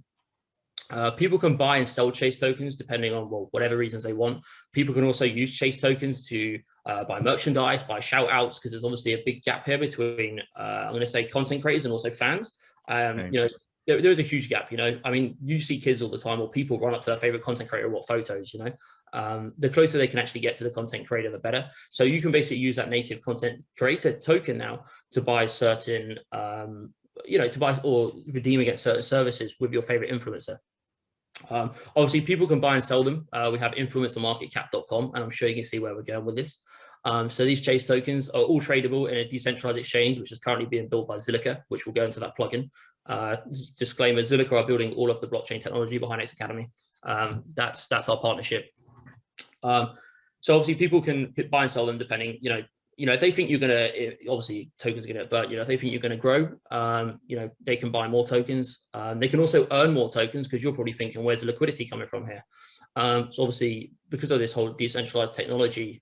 People can buy and sell Chase tokens depending on whatever reasons they want. People can also use Chase tokens to buy merchandise, buy shout outs, because there's obviously a big gap here between, I'm going to say, content creators and also fans. You know, there is a huge gap, you know. I mean, you see kids all the time, or people run up to their favorite content creator, what photos, you know. The closer they can actually get to the content creator, the better. So you can basically use that native content creator token now to buy certain to buy or redeem against certain services with your favorite influencer. Obviously, people can buy and sell them. We have influencermarketcap.com, and I'm sure you can see where we're going with this. So these Chase tokens are all tradable in a decentralized exchange, which is currently being built by Zilliqa, which will go into that plugin. Disclaimer: Zilliqa are building all of the blockchain technology behind Xcademy. That's our partnership. So obviously, people can buy and sell them depending, if they think you're gonna, obviously tokens are gonna, but if they think you're gonna grow, they can buy more tokens. They can also earn more tokens, because you're probably thinking, where's the liquidity coming from here? So obviously, because of this whole decentralized technology,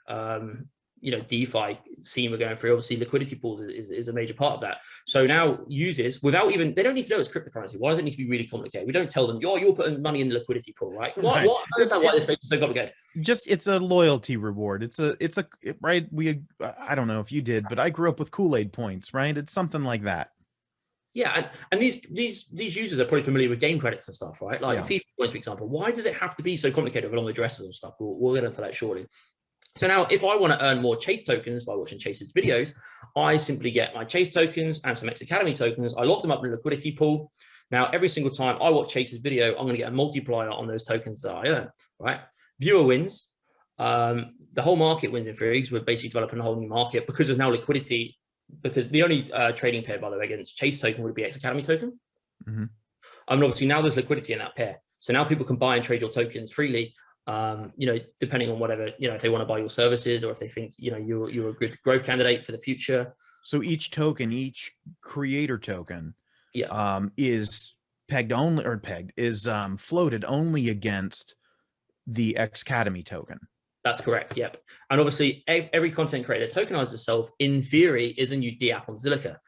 DeFi scene we're going through, obviously liquidity pools is a major part of that. So now users, they don't need to know it's cryptocurrency. Why does it need to be really complicated? We don't tell them, you're putting money in the liquidity pool, right? Why is that? Why this is so complicated? Just, it's a loyalty reward. Right. I don't know if you did, but I grew up with Kool-Aid points, right? It's something like that. Yeah, and these users are probably familiar with game credits and stuff, right? Like FIFA points, for example. Why does it have to be so complicated with all the addresses and stuff? We'll get into that shortly. So now, if I want to earn more Chase tokens by watching Chase's videos, I simply get my Chase tokens and some Xcademy tokens. I lock them up in a liquidity pool. Now, every single time I watch Chase's video, I'm going to get a multiplier on those tokens that I earn, right? Viewer wins. The whole market wins in theory, because we're basically developing a whole new market, because there's now liquidity, because the only trading pair, by the way, against Chase token would be Xcademy token. And obviously now there's liquidity in that pair. So now people can buy and trade your tokens freely. Depending on whatever, if they want to buy your services, or if they think, you're a good growth candidate for the future. So each token, each creator token, is floated only against the Xcademy token. That's correct. Yep. And obviously every content creator that tokenizes itself, in theory, is a new DApp on Zilliqa.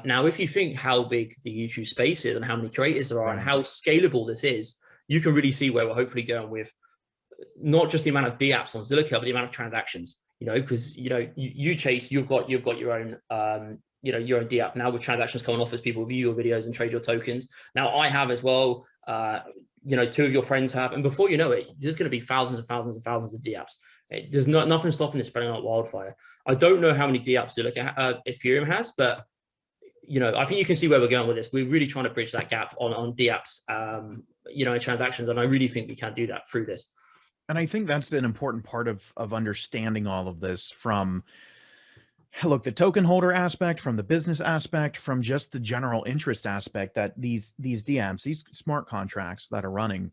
Now, if you think how big the YouTube space is and how many creators there are and how scalable this is, you can really see where we're hopefully going with not just the amount of DApps on Zilliqa, but the amount of transactions, because, you Chase, you've got your own, your own DApp now, with transactions coming off as people view your videos and trade your tokens. Now I have as well, two of your friends have, and before you know it, there's going to be thousands and thousands and thousands of DApps. There's nothing stopping it spreading like wildfire. I don't know how many DApps Zilliqa, Ethereum has, but I think you can see where we're going with this. We're really trying to bridge that gap on DApps, and transactions, and I really think we can do that through this. And I think that's an important part of understanding all of this, from, look, the token holder aspect, from the business aspect, from just the general interest aspect, that these DApps, these smart contracts that are running,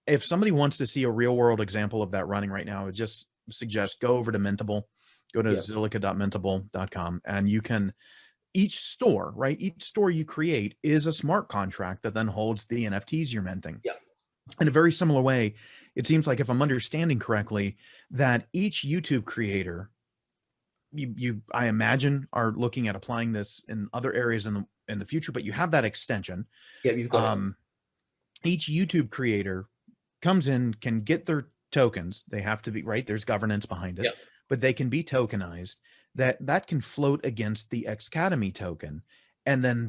if somebody wants to see a real world example of that running right now, I would just suggest go over to Mintable, go to zilliqa.mintable.com, and you can, each store you create is a smart contract that then holds the NFTs you're minting. Yeah. In a very similar way, it seems like, if I'm understanding correctly, that each YouTube creator, I imagine, are looking at applying this in other areas in the future, but you have that extension. Yeah, you've got each YouTube creator comes in, can get their tokens. They have to be, right, there's governance behind it, but they can be tokenized. That can float against the Xcademy token. And then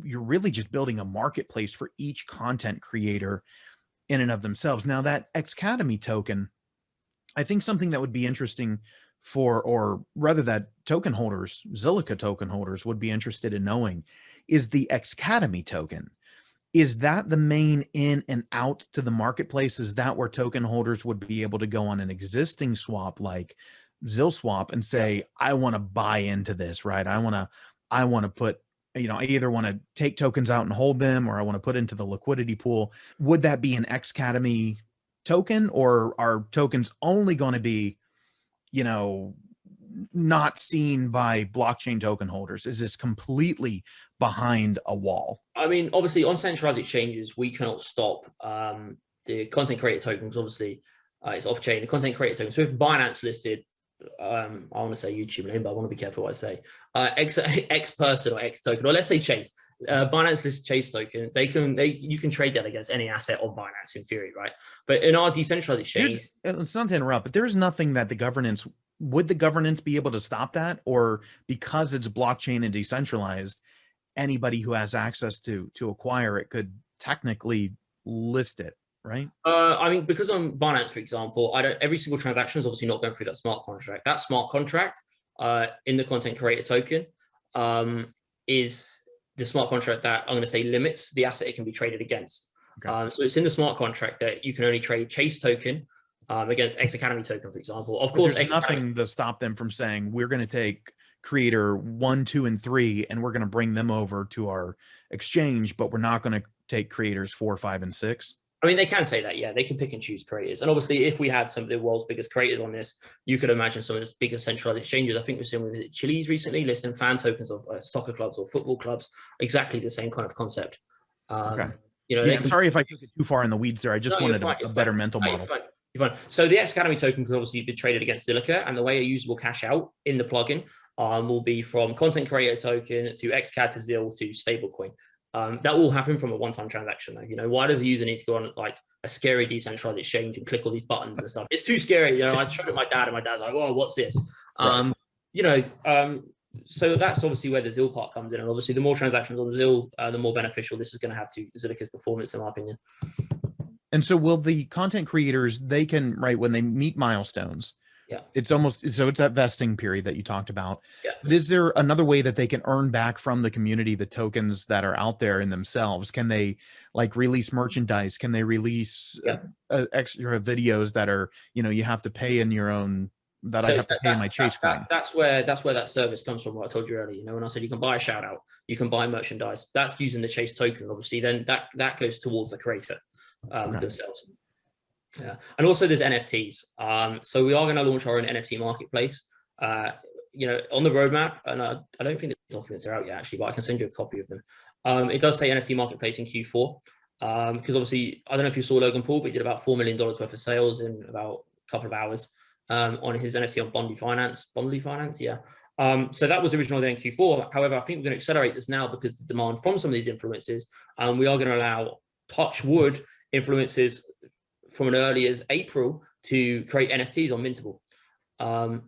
you're really just building a marketplace for each content creator in and of themselves. Now, that Xcademy token, I think something that would be interesting or rather that token holders, Zilliqa token holders, would be interested in knowing, is the Xcademy token. Is that the main in and out to the marketplace? Is that where token holders would be able to go on an existing swap like ZilSwap and say, I want to buy into this, right? I want to put, I either want to take tokens out and hold them, or I want to put into the liquidity pool. Would that be an Xcademy token, or are tokens only going to be, not seen by blockchain token holders? Is this completely behind a wall? I mean, obviously on centralized exchanges, we cannot stop the content creator tokens. Obviously, it's off chain. The content creator tokens. So if Binance listed, I want to say YouTube name, but I want to be careful what I say. X person or X token, or let's say Chase. Binance list Chase token. You can trade that against any asset on Binance in theory, right? But in our decentralized exchange, it's not to interrupt, but there's nothing that the governance be able to stop that, or because it's blockchain and decentralized, anybody who has access to acquire it could technically list it, right? I mean, because on Binance, for example, every single transaction is obviously not going through that smart contract. That smart contract in the content creator token is the smart contract that I'm going to say limits the asset it can be traded against. Okay. So it's in the smart contract that you can only trade Chase token against Xcademy token, for example. Of course, there's nothing to stop them from saying we're going to take creator 1, 2, and 3, and we're going to bring them over to our exchange, but we're not going to take creators 4, 5, and 6. I mean, they can say that, yeah, they can pick and choose creators. And obviously, if we had some of the world's biggest creators on this, you could imagine some of the biggest centralized exchanges. I think we've seen with Chile's recently listing fan tokens of soccer clubs or football clubs, exactly the same kind of concept. Okay. You know, Yeah, I'm sorry if I took it too far in the weeds there. I just wanted a better mental model. You're fine. So the Xcademy token could obviously be traded against Zilliqa, and the way a user will cash out in the plugin will be from content creator token to XCAD to Zil to stablecoin. That will happen from a one-time transaction, though. You know, why does a user need to go on like a scary decentralized exchange and click all these buttons and stuff? It's too scary. You know, I showed it to my dad, and my dad's like, "Oh, what's this?" Right. You know, so that's obviously where the Zil part comes in, and obviously the more transactions on Zil, the more beneficial this is going to have to Zilliqa's performance, in my opinion. And so, will the content creators, they can, right, when they meet milestones? Yeah. It's almost, so it's that vesting period that you talked about. Yeah. But is there another way that they can earn back from the community the tokens that are out there in themselves? Can they like release merchandise? Can they release extra videos that are, you know, you have to pay in your own, that I have to pay in my Chase coin? That's where that service comes from, what I told you earlier. You know, when I said you can buy a shout out, you can buy merchandise, that's using the Chase token. Obviously, then that goes towards the creator themselves. Yeah, and also there's NFTs. So we are going to launch our own NFT marketplace. You know, on the roadmap, and I don't think the documents are out yet, actually, but I can send you a copy of them. It does say NFT marketplace in Q4, because obviously, I don't know if you saw Logan Paul, but he did about $4 million worth of sales in about a couple of hours on his NFT on Bondi Finance, yeah. So that was originally there in Q4. However, I think we're going to accelerate this now because the demand from some of these influencers, we are going to allow touch wood influencers from as early as April to create NFTs on Mintable. And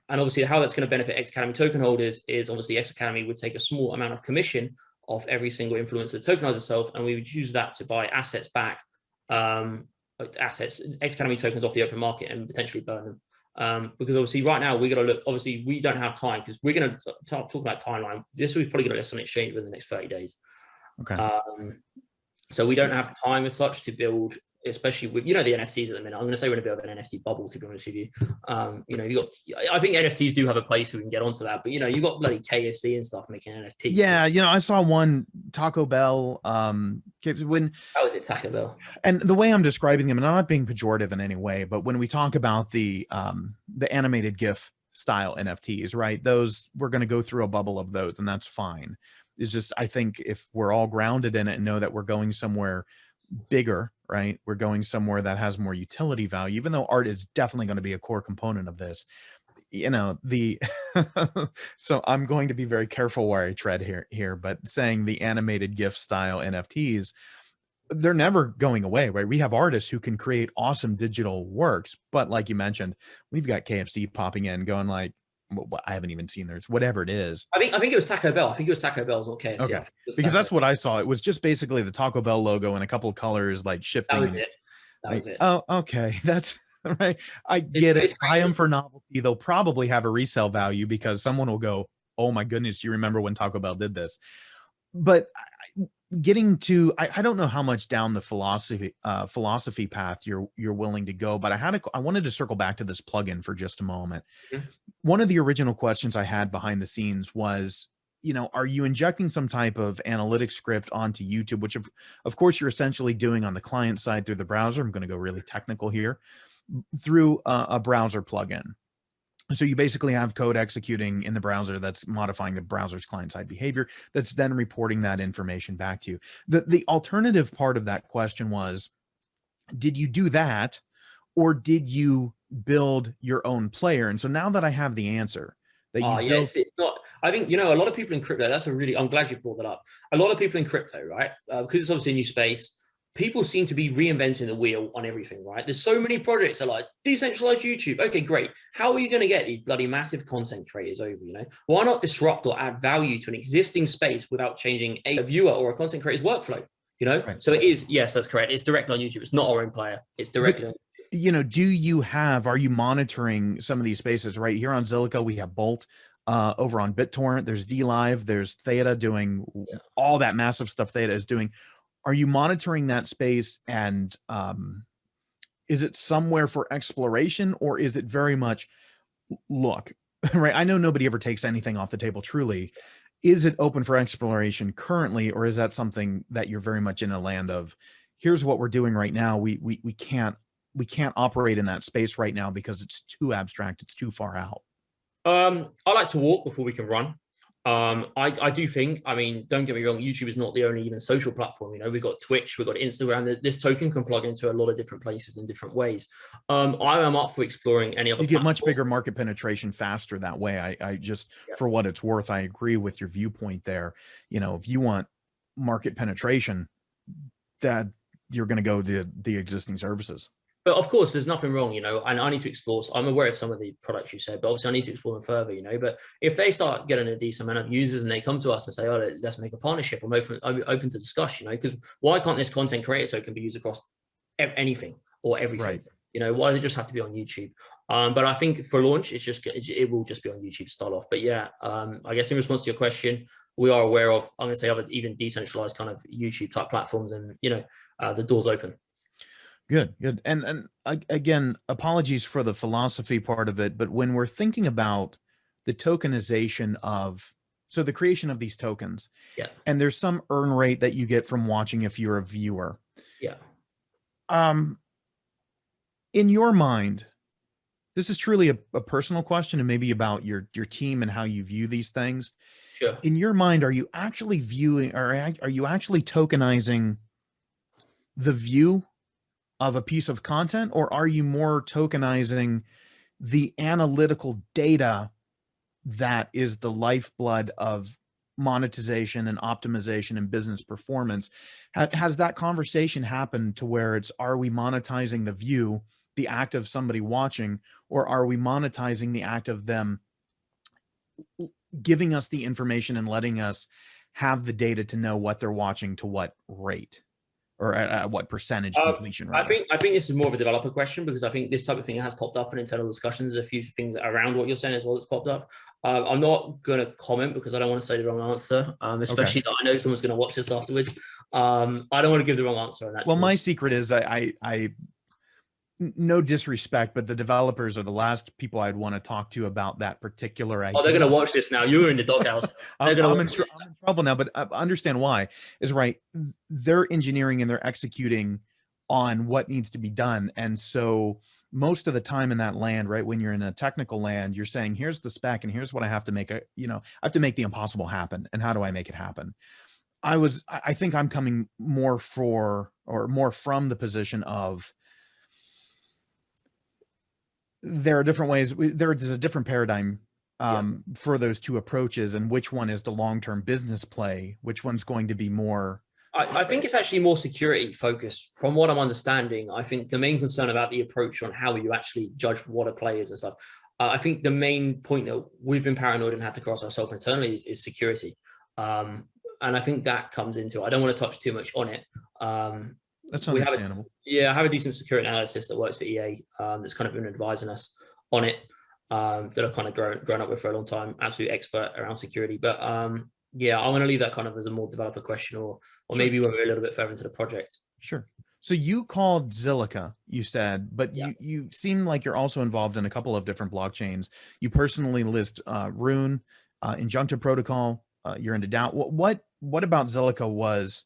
obviously how that's going to benefit Xcademy token holders is obviously Xcademy would take a small amount of commission off every single influencer that tokenizes itself, and we would use that to buy assets back, Xcademy tokens off the open market and potentially burn them. Because obviously right now we're going to look, obviously we don't have time because we're going to talk about timeline. This week's probably going to list on exchange within the next 30 days. Okay. So we don't have time as such to build, especially with, you know, the NFTs at the minute. I'm going to say we're in a bit of an NFT bubble, to be honest with you. You know, I think NFTs do have a place, we can get onto that, but you know, you got bloody KFC and stuff making NFTs. Yeah, you know, I saw one Taco Bell, when how is it Taco Bell? And the way I'm describing them, and I'm not being pejorative in any way, but when we talk about the animated GIF style NFTs, right? Those, we're going to go through a bubble of those, and that's fine. It's just, I think if we're all grounded in it and know that we're going somewhere bigger, right? We're going somewhere that has more utility value, even though art is definitely going to be a core component of this, you know, so I'm going to be very careful where I tread here, but saying the animated GIF style NFTs, they're never going away, right? We have artists who can create awesome digital works, but like you mentioned, we've got KFC popping in going like, I haven't even seen theirs, whatever it is. I think it was Taco Bell. I think it was Taco Bell's, not KFC. Okay. Because that's what I saw. It was just basically the Taco Bell logo and a couple of colors like shifting. That was it. Oh, okay. That's right. I get it. Buy them for novelty. They'll probably have a resale value because someone will go, oh my goodness, do you remember when Taco Bell did this? But getting to, I don't know how much down the philosophy path you're willing to go, but I wanted to circle back to this plugin for just a moment. Mm-hmm. One of the original questions I had behind the scenes was, you know, are you injecting some type of analytics script onto YouTube, which of course you're essentially doing on the client side through the browser. I'm going to go really technical here, through a browser plugin. So you basically have code executing in the browser that's modifying the browser's client-side behavior that's then reporting that information back to you. The alternative part of that question was, did you do that or did you build your own player? And so now that I have the answer that you yes, it's not. I think, you know, a lot of people in crypto, I'm glad you brought that up. A lot of people in crypto, right? Because it's obviously a new space. People seem to be reinventing the wheel on everything, right? There's so many projects that are like decentralized YouTube. Okay, great. How are you going to get these bloody massive content creators over, you know? Why not disrupt or add value to an existing space without changing a viewer or a content creator's workflow, you know? Right. So it is, yes, that's correct. It's directly on YouTube. It's not our own player. It's directly on YouTube. You know, are you monitoring some of these spaces right here on Zilliqa? We have Bolt. over on BitTorrent. There's DLive. There's Theta doing all that massive stuff Theta is doing. Are you monitoring that space, and is it somewhere for exploration, or is it very much, look, right? I know nobody ever takes anything off the table, truly. Is it open for exploration currently, or is that something that you're very much in a land of, here's what we're doing right now. We can't operate in that space right now because it's too abstract. It's too far out. I like to walk before we can run. I do think, I mean, don't get me wrong, YouTube is not the only even social platform. You know, we've got Twitch, we've got Instagram. This token can plug into a lot of different places in different ways. I am up for exploring any other. You get much bigger market penetration faster that way. I just, for what it's worth, I agree with your viewpoint there. You know, if you want market penetration, that you're going to go to the existing services. But of course, there's nothing wrong, you know, and I need to explore. I'm aware of some of the products you said, but obviously I need to explore them further, you know. But if they start getting a decent amount of users and they come to us and say, oh, let's make a partnership, I'm open to discuss, you know, because why can't this content creator token be used across anything or everything? Right. You know, why does it just have to be on YouTube? But I think for launch, it will just be on YouTube to start off. But yeah, I guess in response to your question, we are aware of, I'm going to say, other even decentralized kind of YouTube type platforms, and, you know, the door's open. Good. And again, apologies for the philosophy part of it, but when we're thinking about the tokenization of, so the creation of these tokens, and there's some earn rate that you get from watching if you're a viewer. In your mind, this is truly a personal question, and maybe about your team and how you view these things. In your mind, are you actually viewing, or are you actually tokenizing the view of a piece of content, or are you more tokenizing the analytical data that is the lifeblood of monetization and optimization and business performance? Has that conversation happened to where it's, are we monetizing the view, the act of somebody watching, or are we monetizing the act of them giving us the information and letting us have the data to know what they're watching to what rate? Or at what percentage completion rate? I think this is more of a developer question, because I think this type of thing has popped up in internal discussions. There's a few things around what you're saying as well that's popped up. I'm not going to comment because I don't want to say the wrong answer, especially that I know someone's going to watch this afterwards. I don't want to give the wrong answer on that. Well, my secret is I no disrespect, but the developers are the last people I'd want to talk to about that particular idea. Oh, they're going to watch this now. You're in the doghouse. I'm in trouble now, but I understand why. Is right. They're engineering and they're executing on what needs to be done. And so most of the time in that land, right, when you're in a technical land, you're saying, here's the spec and here's what I have to make. I have to make the impossible happen. And how do I make it happen? I think I'm coming more from the position of, there are different ways. There's a different paradigm for those two approaches, and which one is the long-term business play? Which one's going to be more? I think it's actually more security focused. From what I'm understanding, I think the main concern about the approach on how you actually judge what a play is and stuff, I think the main point that we've been paranoid and had to cross ourselves internally is security. And I think that comes into it. I don't want to touch too much on it. That's understandable. I have a decent security analyst that works for EA that's kind of been advising us on it, that I've kind of grown up with for a long time, absolute expert around security. But yeah, I'm going to leave that kind of as a more developer question, or maybe when we're a little bit further into the project. Sure. So you called Zilliqa, you said, but you seem like you're also involved in a couple of different blockchains. You personally list Rune, Injunctive Protocol, you're into DAO. What about Zilliqa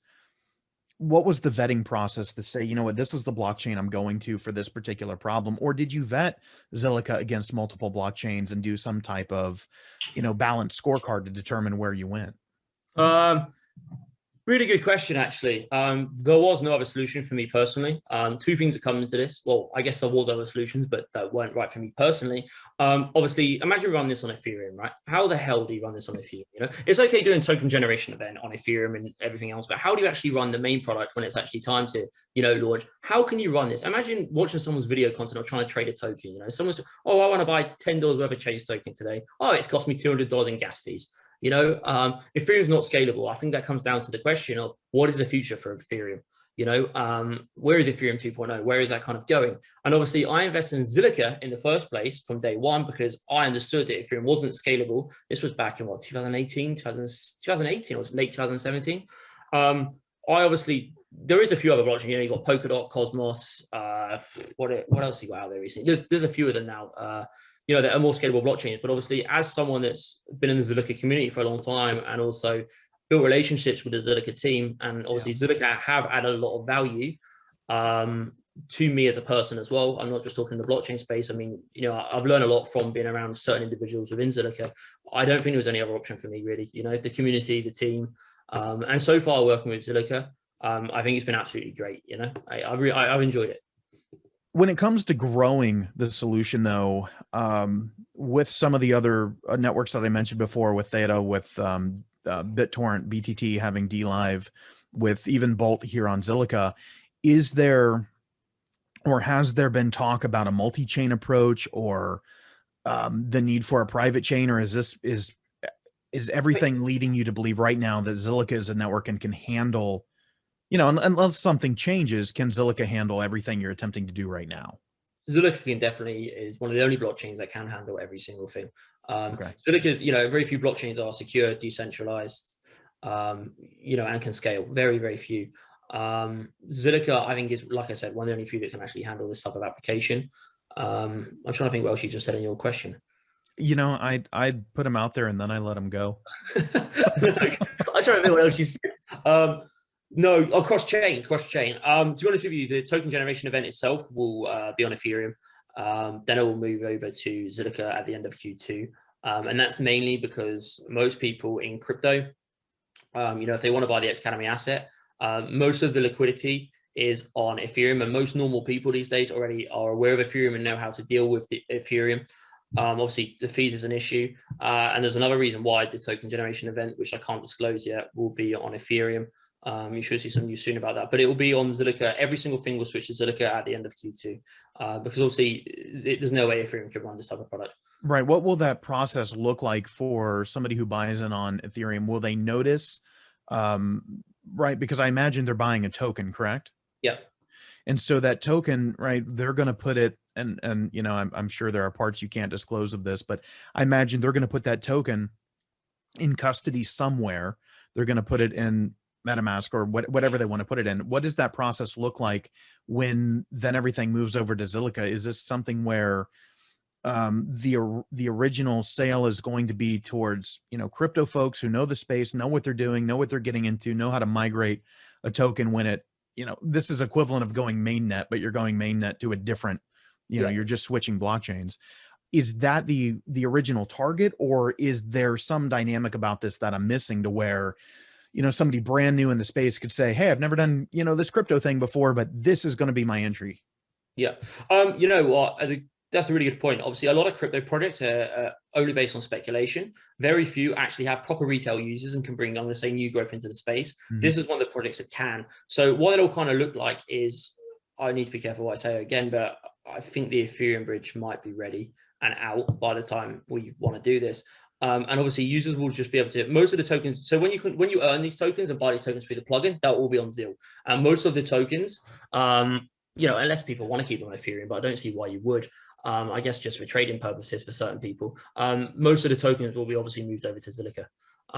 what was the vetting process to say, you know what, this is the blockchain I'm going to for this particular problem? Or did you vet Zilliqa against multiple blockchains and do some type of, balanced scorecard to determine where you went? Really good question, actually. There was no other solution for me personally. Two things that come into this. Well, I guess there was other solutions, but that weren't right for me personally. Obviously, imagine you run this on Ethereum, right? How the hell do you run this on Ethereum? It's okay doing token generation event on Ethereum and everything else, but how do you actually run the main product when it's actually time to, launch? How can you run this? Imagine watching someone's video content or trying to trade a token. Someone's, I want to buy $10 worth of Chase token today. Oh, it's cost me $200 in gas fees. Ethereum is not scalable. I think that comes down to the question of what is the future for Ethereum? Where is Ethereum 2.0? Where is that kind of going? And obviously I invested in Zilliqa in the first place from day one, because I understood that Ethereum wasn't scalable. This was back in 2018 or late 2017. There is a few other blockchains. You've got Polkadot, Cosmos. What else you got out there recently? There's a few of them now. That are more scalable blockchains. But obviously, as someone that's been in the Zilliqa community for a long time, and also built relationships with the Zilliqa team, and obviously Zilliqa have added a lot of value to me as a person as well. I'm not just talking the blockchain space. I mean, I've learned a lot from being around certain individuals within Zilliqa. I don't think there was any other option for me, really. The community, the team, and so far working with Zilliqa, I think it's been absolutely great. I've enjoyed it. When it comes to growing the solution, though, with some of the other networks that I mentioned before, with Theta, with BitTorrent, BTT having DLive, with even Bolt here on Zilliqa, is there, or has there been talk about a multi-chain approach, or the need for a private chain, or is everything leading you to believe right now that Zilliqa is a network and can handle, unless something changes, can Zilliqa handle everything you're attempting to do right now? Zilliqa is one of the only blockchains that can handle every single thing. Zilliqa, very few blockchains are secure, decentralized, and can scale. Very, very few. Zilliqa, I think, is, like I said, one of the only few that can actually handle this type of application. I'm trying to think what else you just said in your question. I'd put them out there and then I let them go. I'm trying to think what else you said. No, cross-chain. To be honest with you, the token generation event itself will be on Ethereum. Then it will move over to Zilliqa at the end of Q2. And that's mainly because most people in crypto, if they want to buy the Xcademy asset, most of the liquidity is on Ethereum, and most normal people these days already are aware of Ethereum and know how to deal with the Ethereum. Obviously, the fees is an issue. And there's another reason why the token generation event, which I can't disclose yet, will be on Ethereum. You should see some news soon about that, but it will be on Zilliqa. Every single thing will switch to Zilliqa at the end of Q2, because obviously there's no way Ethereum can run this type of product. Right. What will that process look like for somebody who buys in on Ethereum? Will they notice, right? Because I imagine they're buying a token, correct? Yeah. And so that token, right, they're going to put it, and I'm sure there are parts you can't disclose of this, but I imagine they're going to put that token in custody somewhere. They're going to put it in MetaMask or whatever they want to put it in. What does that process look like when then everything moves over to Zilliqa? Is this something where the original sale is going to be towards, crypto folks who know the space, know what they're doing, know what they're getting into, know how to migrate a token when it, this is equivalent of going mainnet, but you're going mainnet to a different, you're just switching blockchains. Is that the original target, or is there some dynamic about this that I'm missing to where, somebody brand new in the space could say, hey, I've never done, this crypto thing before, but this is going to be my entry? Yeah. You know what? I think that's a really good point. Obviously, a lot of crypto projects are only based on speculation. Very few actually have proper retail users and can bring, I'm going to say, new growth into the space. Mm-hmm. This is one of the projects that can. So what it'll kind of look like is, I need to be careful what I say again, but I think the Ethereum bridge might be ready and out by the time we want to do this. And obviously users will just be able to, most of the tokens, so when you earn these tokens and buy these tokens through the plugin, they'll all be on Zil. And most of the tokens, unless people want to keep them on Ethereum, but I don't see why you would. I guess just for trading purposes for certain people. Most of the tokens will be obviously moved over to Zilliqa.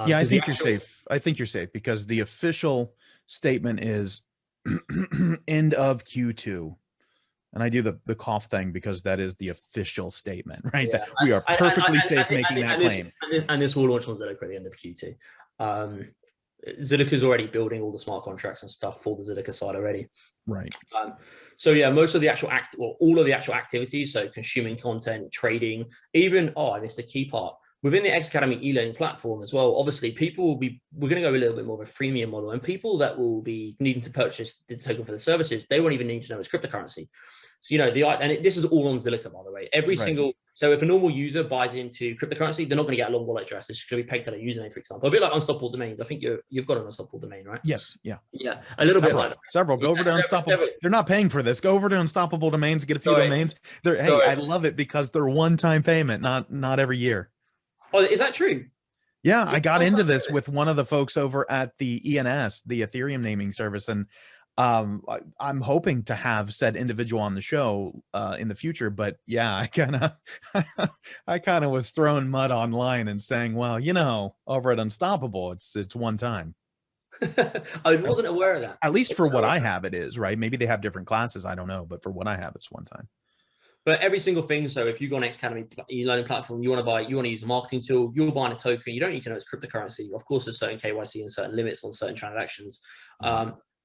Yeah, I think you're safe. I think you're safe because the official statement is end of Q2. And I do the cough thing because that is the official statement, right? Yeah. That we are perfectly safe making that claim. And this will launch on Zilliqa at the end of Q2. Zilliqa is already building all the smart contracts and stuff for the Zilliqa side already. Right. So yeah, most of the actual all of the actual activities, so consuming content, trading, even, I missed a key part. Within the Xcademy e-learning platform as well, obviously we're going to go a little bit more of a freemium model, and people that will be needing to purchase the token for the services, they won't even need to know it's cryptocurrency. So, this is all on Zilliqa, by the way. Every single, so if a normal user buys into cryptocurrency, they're not going to get a long wallet address. It's going to be pegged to their username, for example. A bit like Unstoppable Domains. I think you've got an Unstoppable Domain, right? Yes. Yeah. Yeah. A little bit like that. Several. Go over to Unstoppable. They're not paying for this. Go over to Unstoppable Domains, get a few domains. I love it because they're one-time payment, not every year. Oh, is that true? Yeah, I got into this with one of the folks over at the ENS, the Ethereum naming service, and I'm hoping to have said individual on the show in the future, but yeah, I kind of was throwing mud online and saying, well, you know, over at Unstoppable, it's one time. I At, wasn't aware of that. at least for what I have, it is, right? Maybe they have different classes, I don't know, but for what I have, it's one time. But every single thing. So if you go on Xcademy e-learning platform, you want to use a marketing tool, you're buying a token. You don't need to know it's cryptocurrency. Of course, there's certain KYC and certain limits on certain transactions.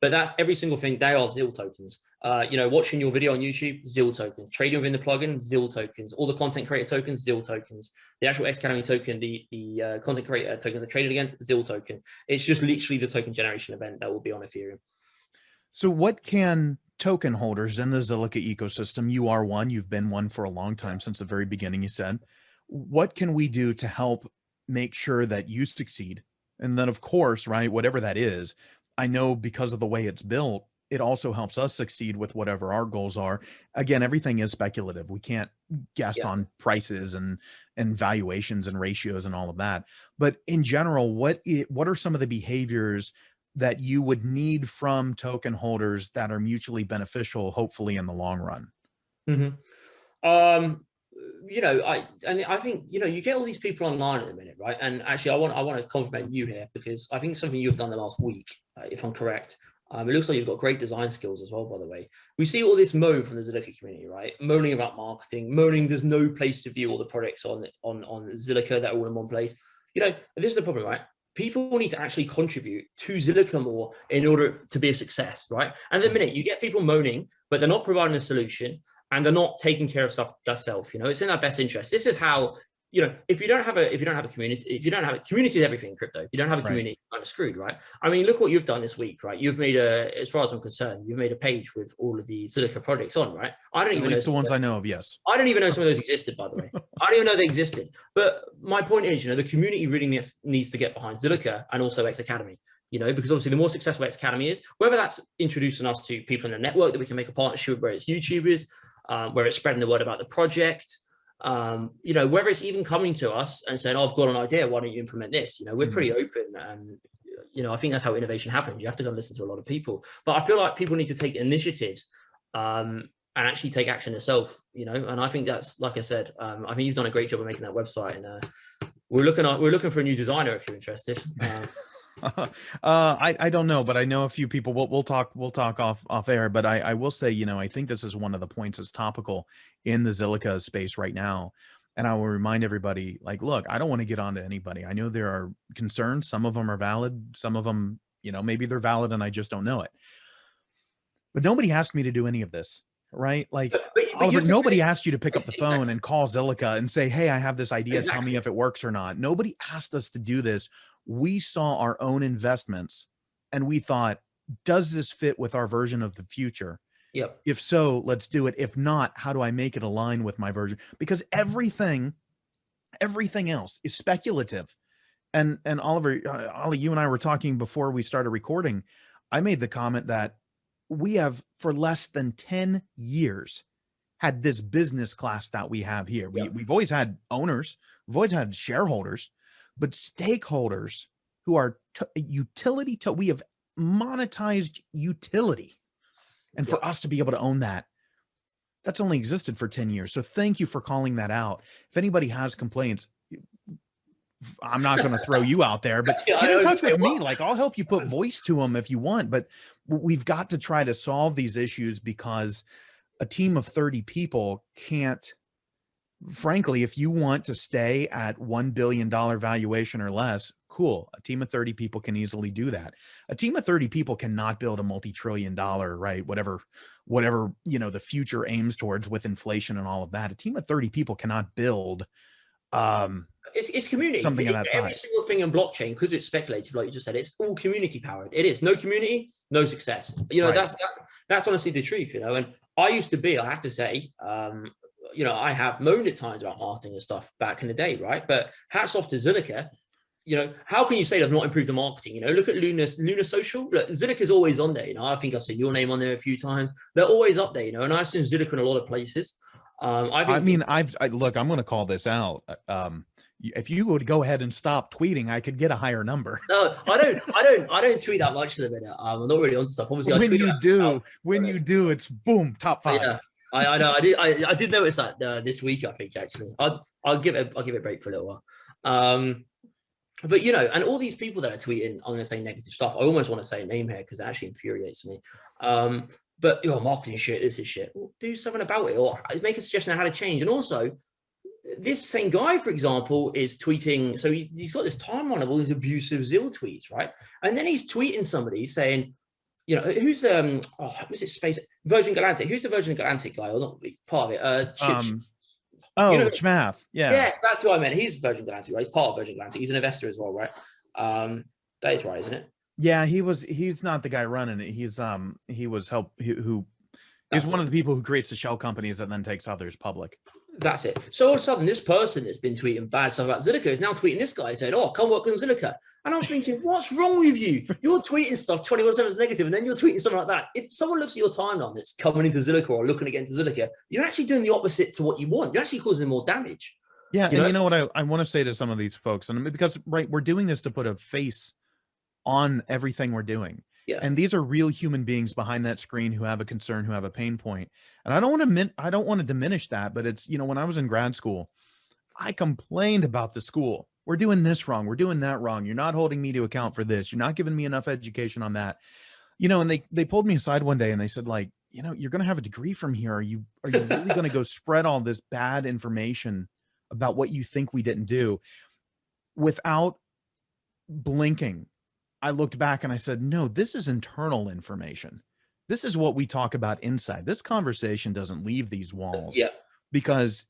But that's every single thing. They are ZIL tokens. You know, watching your video on YouTube, ZIL tokens. Trading within the plugin, ZIL tokens. All the content creator tokens, ZIL tokens. The actual Xcademy token, the content creator tokens are traded against, ZIL token. It's just literally the token generation event that will be on Ethereum. So what can token holders in the Zilliqa ecosystem, you are one, you've been one for a long time, since the very beginning, you said, what can we do to help make sure that you succeed? And then of course, right, whatever that is, I know because of the way it's built, it also helps us succeed with whatever our goals are. Again, everything is speculative. We can't guess on prices and valuations and ratios and all of that. But in general, what are some of the behaviors that you would need from token holders that are mutually beneficial, hopefully in the long run? You know, I think, you know, you get all these people online at the minute, right? And actually, I want to compliment you here, because I think something you've done the last week, if I'm correct, it looks like you've got great design skills as well, by the way. We see all this moan from the Zilliqa community, right? Moaning about marketing, moaning there's no place to view all the products on Zilliqa that are all in one place. You know, this is the problem, right? People need to actually contribute to Zilliqa more in order to be a success, right? And the minute you get people moaning, but they're not providing a solution, and they're not taking care of stuff themselves, you know, it's in our best interest. This is how, you know, if you don't have a community is everything in crypto. If you don't have a community, you're kind of screwed, right? I mean, look what you've done this week, right? You've made as far as I'm concerned, you've made a page with all of the Zilliqa projects on, right? I don't even know the ones I know of. Yes. I don't even know some of those existed, by the way. I don't even know they existed. But my point is, you know, the community really needs to get behind Zilliqa and also Xcademy. You know, because obviously the more successful Xcademy is, whether that's introducing us to people in the network that we can make a partnership with, where it's YouTubers, where it's spreading the word about the project, you know, whether it's even coming to us and saying, oh, I've got an idea, why don't you implement this? You know, we're pretty open, and, you know, I think that's how innovation happens. You have to go and listen to a lot of people. But I feel like people need to take initiatives and actually take action themselves, you know, and I think that's, like I said, I think you've done a great job of making that website, and we're looking for a new designer if you're interested. I don't know, but I know a few people. We'll talk off air, but I will say, you know, I think this is one of the points that's topical in the Zilliqa space right now. And I will remind everybody, like, look, I don't want to get on to anybody. I know there are concerns. Some of them are valid. Some of them, you know, maybe they're valid and I just don't know it. But nobody asked me to do any of this, right? Like, Oliver, nobody asked you to pick up the phone and call Zilliqa and say, hey, I have this idea. Tell me if it works or not. Nobody asked us to do this. We saw our own investments and we thought, does this fit with our version of the future? Yep. If so, let's do it. If not, how do I make it align with my version? Because everything else is speculative. And Oliver, Ollie, you and I were talking before we started recording. I made the comment that we have, for less than 10 years, had this business class that we have here. We've always had owners, we've always had shareholders, but stakeholders who are utility. We have monetized utility. And for us to be able to own that, that's only existed for 10 years. So thank you for calling that out. If anybody has complaints, I'm not going to throw you out there, but get in touch with me. Like, I'll help you put voice to them if you want. But we've got to try to solve these issues, because a team of 30 people can't, frankly, if you want to stay at $1 billion valuation or less, cool. A team of 30 people can easily do that. A team of 30 people cannot build a multi-trillion-dollar, right? Whatever, you know, the future aims towards with inflation and all of that. A team of 30 people cannot build, it's community. Something of that size. Every single thing in blockchain, because it's speculative, like you just said, it's all community powered. It is. No community, no success. You know, Right. that's honestly the truth, you know. And I used to be, I have to say, you know, I have moaned at times about marketing and stuff back in the day, right? But hats off to Zilliqa. You know, how can you say they've not improved the marketing? You know, look at Luna Social. Look, Zilliqa's always on there. You know, I think I've seen your name on there a few times. They're always up there, you know, and I've seen Zilliqa in a lot of places. I mean, look, I'm going to call this out. if you would go ahead and stop tweeting, I could get a higher number. No, I don't tweet that much at the minute. I'm not really on stuff. Obviously, when you do, it's boom, top 5. Yeah, I know. I did notice that this week. I think actually, I'll give it a break for a little while. But you know, and all these people that are tweeting, I'm going to say negative stuff. I almost want to say a name here because it actually infuriates me. But marketing shit, this is shit. Well, do something about it, or make a suggestion on how to change. And also, this same guy, for example, is tweeting. So he's got this timeline of all these abusive Zill tweets, right? And then he's tweeting somebody saying, you know, who's who's it? Space Virgin Galactic. Who's the Virgin Galactic guy? Or not part of it? Chmath. Yeah. Yes, that's who I meant. He's Virgin Galactic, right? He's part of Virgin Galactic. He's an investor as well, right? That is right, isn't it? Yeah, he's not the guy running it. He's one of the people who creates the shell companies and then takes others public. That's it. So all of a sudden, this person that's been tweeting bad stuff about Zilliqa is now tweeting this guy saying, "Oh, come work on Zilliqa." And I'm thinking, what's wrong with you? You're tweeting stuff 24/7 is negative, and then you're tweeting something like that. If someone looks at your timeline that's coming into Zilliqa or looking to get into Zilliqa, you're actually doing the opposite to what you want. You're actually causing more damage. Yeah, you know what I want to say to some of these folks, and because we're doing this to put a face on everything we're doing. Yeah. And these are real human beings behind that screen who have a concern, who have a pain point. And I don't want to diminish that, but it's, when I was in grad school, I complained about the school. We're doing this wrong. We're doing that wrong. You're not holding me to account for this. You're not giving me enough education on that. And they pulled me aside one day and they said, like, you're going to have a degree from here. Are you really going to go spread all this bad information about what you think we didn't do? Without blinking, I looked back and I said, no, this is internal information. This is what we talk about inside. This conversation doesn't leave these walls. Yeah. Because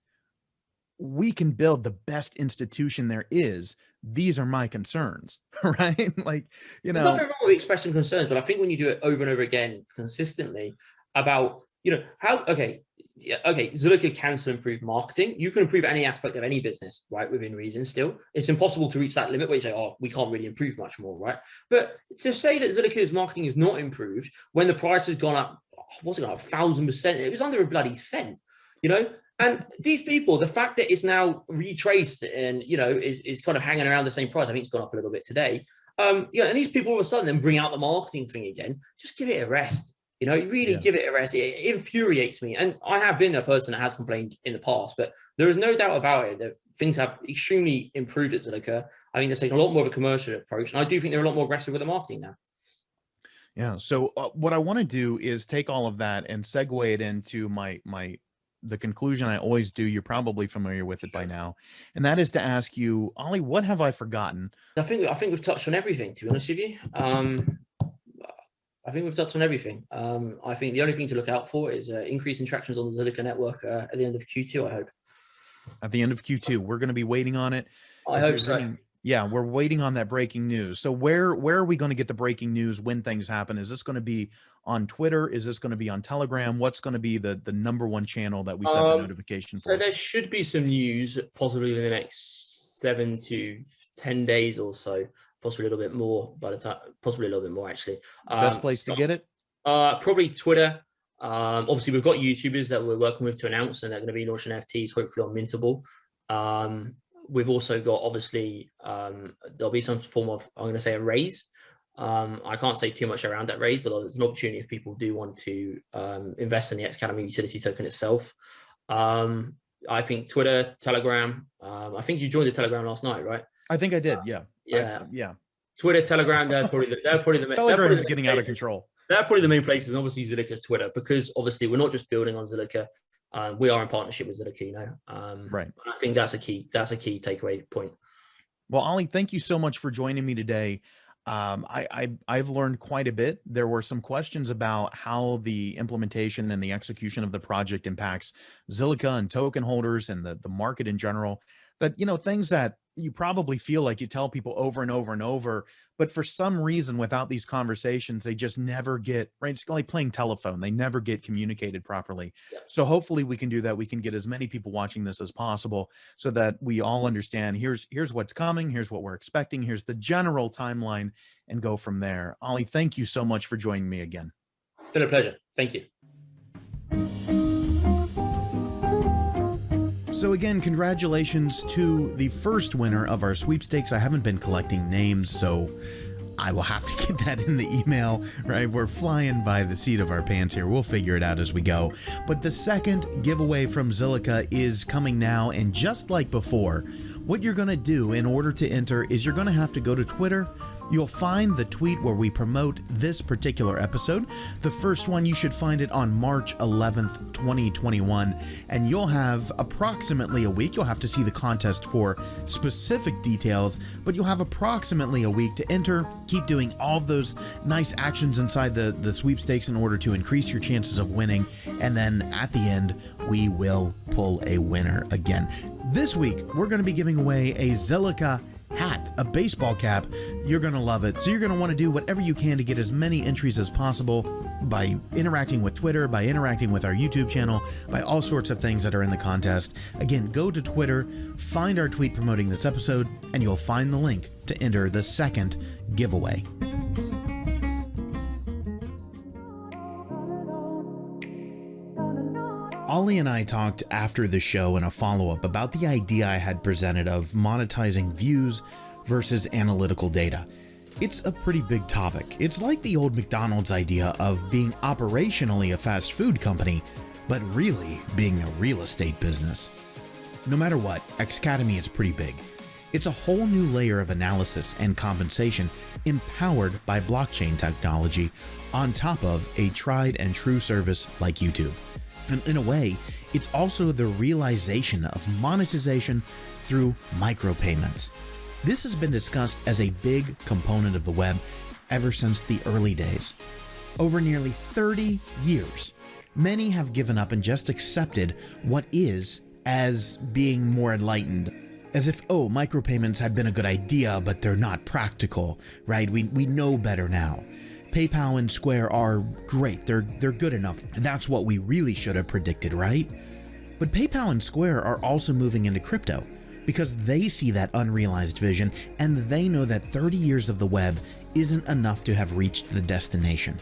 we can build the best institution there is. These are my concerns, right? Like, Nothing wrong with expressing concerns, but I think when you do it over and over again consistently about, Zilliqa can still improve marketing. You can improve any aspect of any business, right? Within reason still. It's impossible to reach that limit where you say, oh, we can't really improve much more, right? But to say that Zilliqa's marketing is not improved when the price has gone up, what's it gone up, 1,000%? It was under a bloody cent, And these people, the fact that it's now retraced and, is kind of hanging around the same price, I think it's gone up a little bit today. And these people all of a sudden then bring out the marketing thing again. Just give it a rest. Really give it a rest. It infuriates me. And I have been a person that has complained in the past, but there is no doubt about it that things have extremely improved at Zilliqa. I think they're taking a lot more of a commercial approach. And I do think they're a lot more aggressive with the marketing now. Yeah. So what I want to do is take all of that and segue it into the conclusion I always do. You're probably familiar with it by now. And that is to ask you, Ollie, what have I forgotten? I think we've touched on everything, to be honest with you. I think we've touched on everything. I think the only thing to look out for is increase in tractions on the Zilliqa network at the end of Q2, I hope. At the end of Q2, we're going to be waiting on it. I hope so. Yeah, we're waiting on that breaking news. So where are we going to get the breaking news when things happen? Is this going to be on Twitter? Is this going to be on Telegram? What's going to be the number one channel that we set the notification for? So there should be some news possibly in the next 7 to 10 days or so. Possibly a little bit more by the time, possibly a little bit more actually. Best place to get it? Probably Twitter. Obviously, we've got YouTubers that we're working with to announce, and they're going to be launching NFTs hopefully on Mintable. We've also got obviously there'll be some form of, I'm going to say, a raise. I can't say too much around that raise, but there's an opportunity if people do want to invest in the Xcademy utility token itself. I think Twitter, Telegram. I think you joined the Telegram last night, right? I think I did. Yeah. Yeah. Twitter, Telegram. They're probably the Telegram is getting out of control. They're probably the main places. Obviously, Zilliqa's Twitter, because obviously we're not just building on Zilliqa. We are in partnership with Zilliqa, right. I think that's a key takeaway point. Well, Ollie, thank you so much for joining me today. I've learned quite a bit. There were some questions about how the implementation and the execution of the project impacts Zilliqa and token holders and the market in general. That, things that you probably feel like you tell people over and over and over, but for some reason, without these conversations, they just never get, right? It's like playing telephone. They never get communicated properly. Yeah. So hopefully we can do that. We can get as many people watching this as possible so that we all understand here's what's coming. Here's what we're expecting. Here's the general timeline, and go from there. Ollie, thank you so much for joining me again. It's been a pleasure. Thank you. So again, congratulations to the first winner of our sweepstakes. I haven't been collecting names, so I will have to get that in the email, right? We're flying by the seat of our pants here. We'll figure it out as we go. But the second giveaway from Zilliqa is coming now, and just like before, what you're going to do in order to enter is you're going to have to go to Twitter. You'll find the tweet where we promote this particular episode. The first one, you should find it on March 11th, 2021, and you'll have approximately a week. You'll have to see the contest for specific details, but you'll have approximately a week to enter. Keep doing all of those nice actions inside the sweepstakes in order to increase your chances of winning, and then at the end, we will pull a winner again. This week, we're going to be giving away a Zilliqa hat, a baseball cap. You're going to love it. So you're going to want to do whatever you can to get as many entries as possible by interacting with Twitter, by interacting with our YouTube channel, by all sorts of things that are in the contest. Again, go to Twitter, find our tweet promoting this episode, and you'll find the link to enter the second giveaway. Ollie and I talked after the show in a follow-up about the idea I had presented of monetizing views versus analytical data. It's a pretty big topic. It's like the old McDonald's idea of being operationally a fast food company, but really being a real estate business. No matter what, Xcademy is pretty big. It's a whole new layer of analysis and compensation empowered by blockchain technology on top of a tried and true service like YouTube. And in a way, it's also the realization of monetization through micropayments. This has been discussed as a big component of the web ever since the early days. Over nearly 30 years, many have given up and just accepted what is as being more enlightened. As if, oh, micropayments had been a good idea, but they're not practical, right? We know better now. PayPal and Square are great. They're good enough. That's what we really should have predicted, right? But PayPal and Square are also moving into crypto because they see that unrealized vision and they know that 30 years of the web isn't enough to have reached the destination.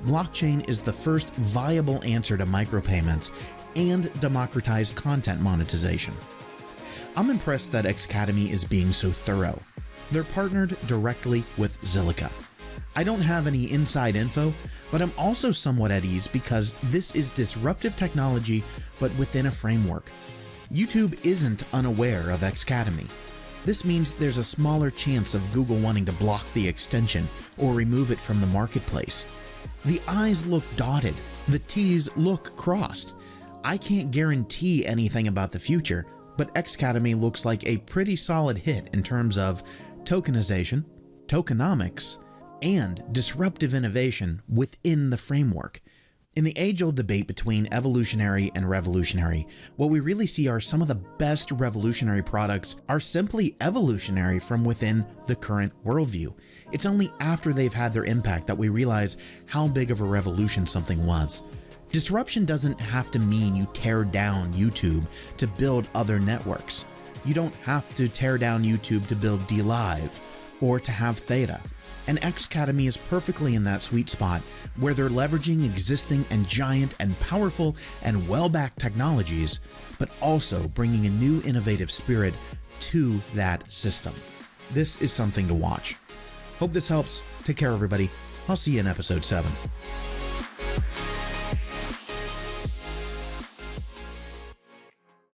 Blockchain is the first viable answer to micropayments and democratized content monetization. I'm impressed that Xcademy is being so thorough. They're partnered directly with Zilliqa. I don't have any inside info, but I'm also somewhat at ease because this is disruptive technology, but within a framework. YouTube isn't unaware of Xcademy. This means there's a smaller chance of Google wanting to block the extension or remove it from the marketplace. The I's look dotted, the T's look crossed. I can't guarantee anything about the future, but Xcademy looks like a pretty solid hit in terms of tokenization, tokenomics, and disruptive innovation within the framework. In the age-old debate between evolutionary and revolutionary, what we really see are some of the best revolutionary products are simply evolutionary from within the current worldview. It's only after they've had their impact that we realize how big of a revolution something was. Disruption doesn't have to mean you tear down YouTube to build other networks. You don't have to tear down YouTube to build DLive or to have Theta. And Xcademy is perfectly in that sweet spot where they're leveraging existing and giant and powerful and well-backed technologies, but also bringing a new innovative spirit to that system. This is something to watch. Hope this helps. Take care, everybody. I'll see you in episode 7.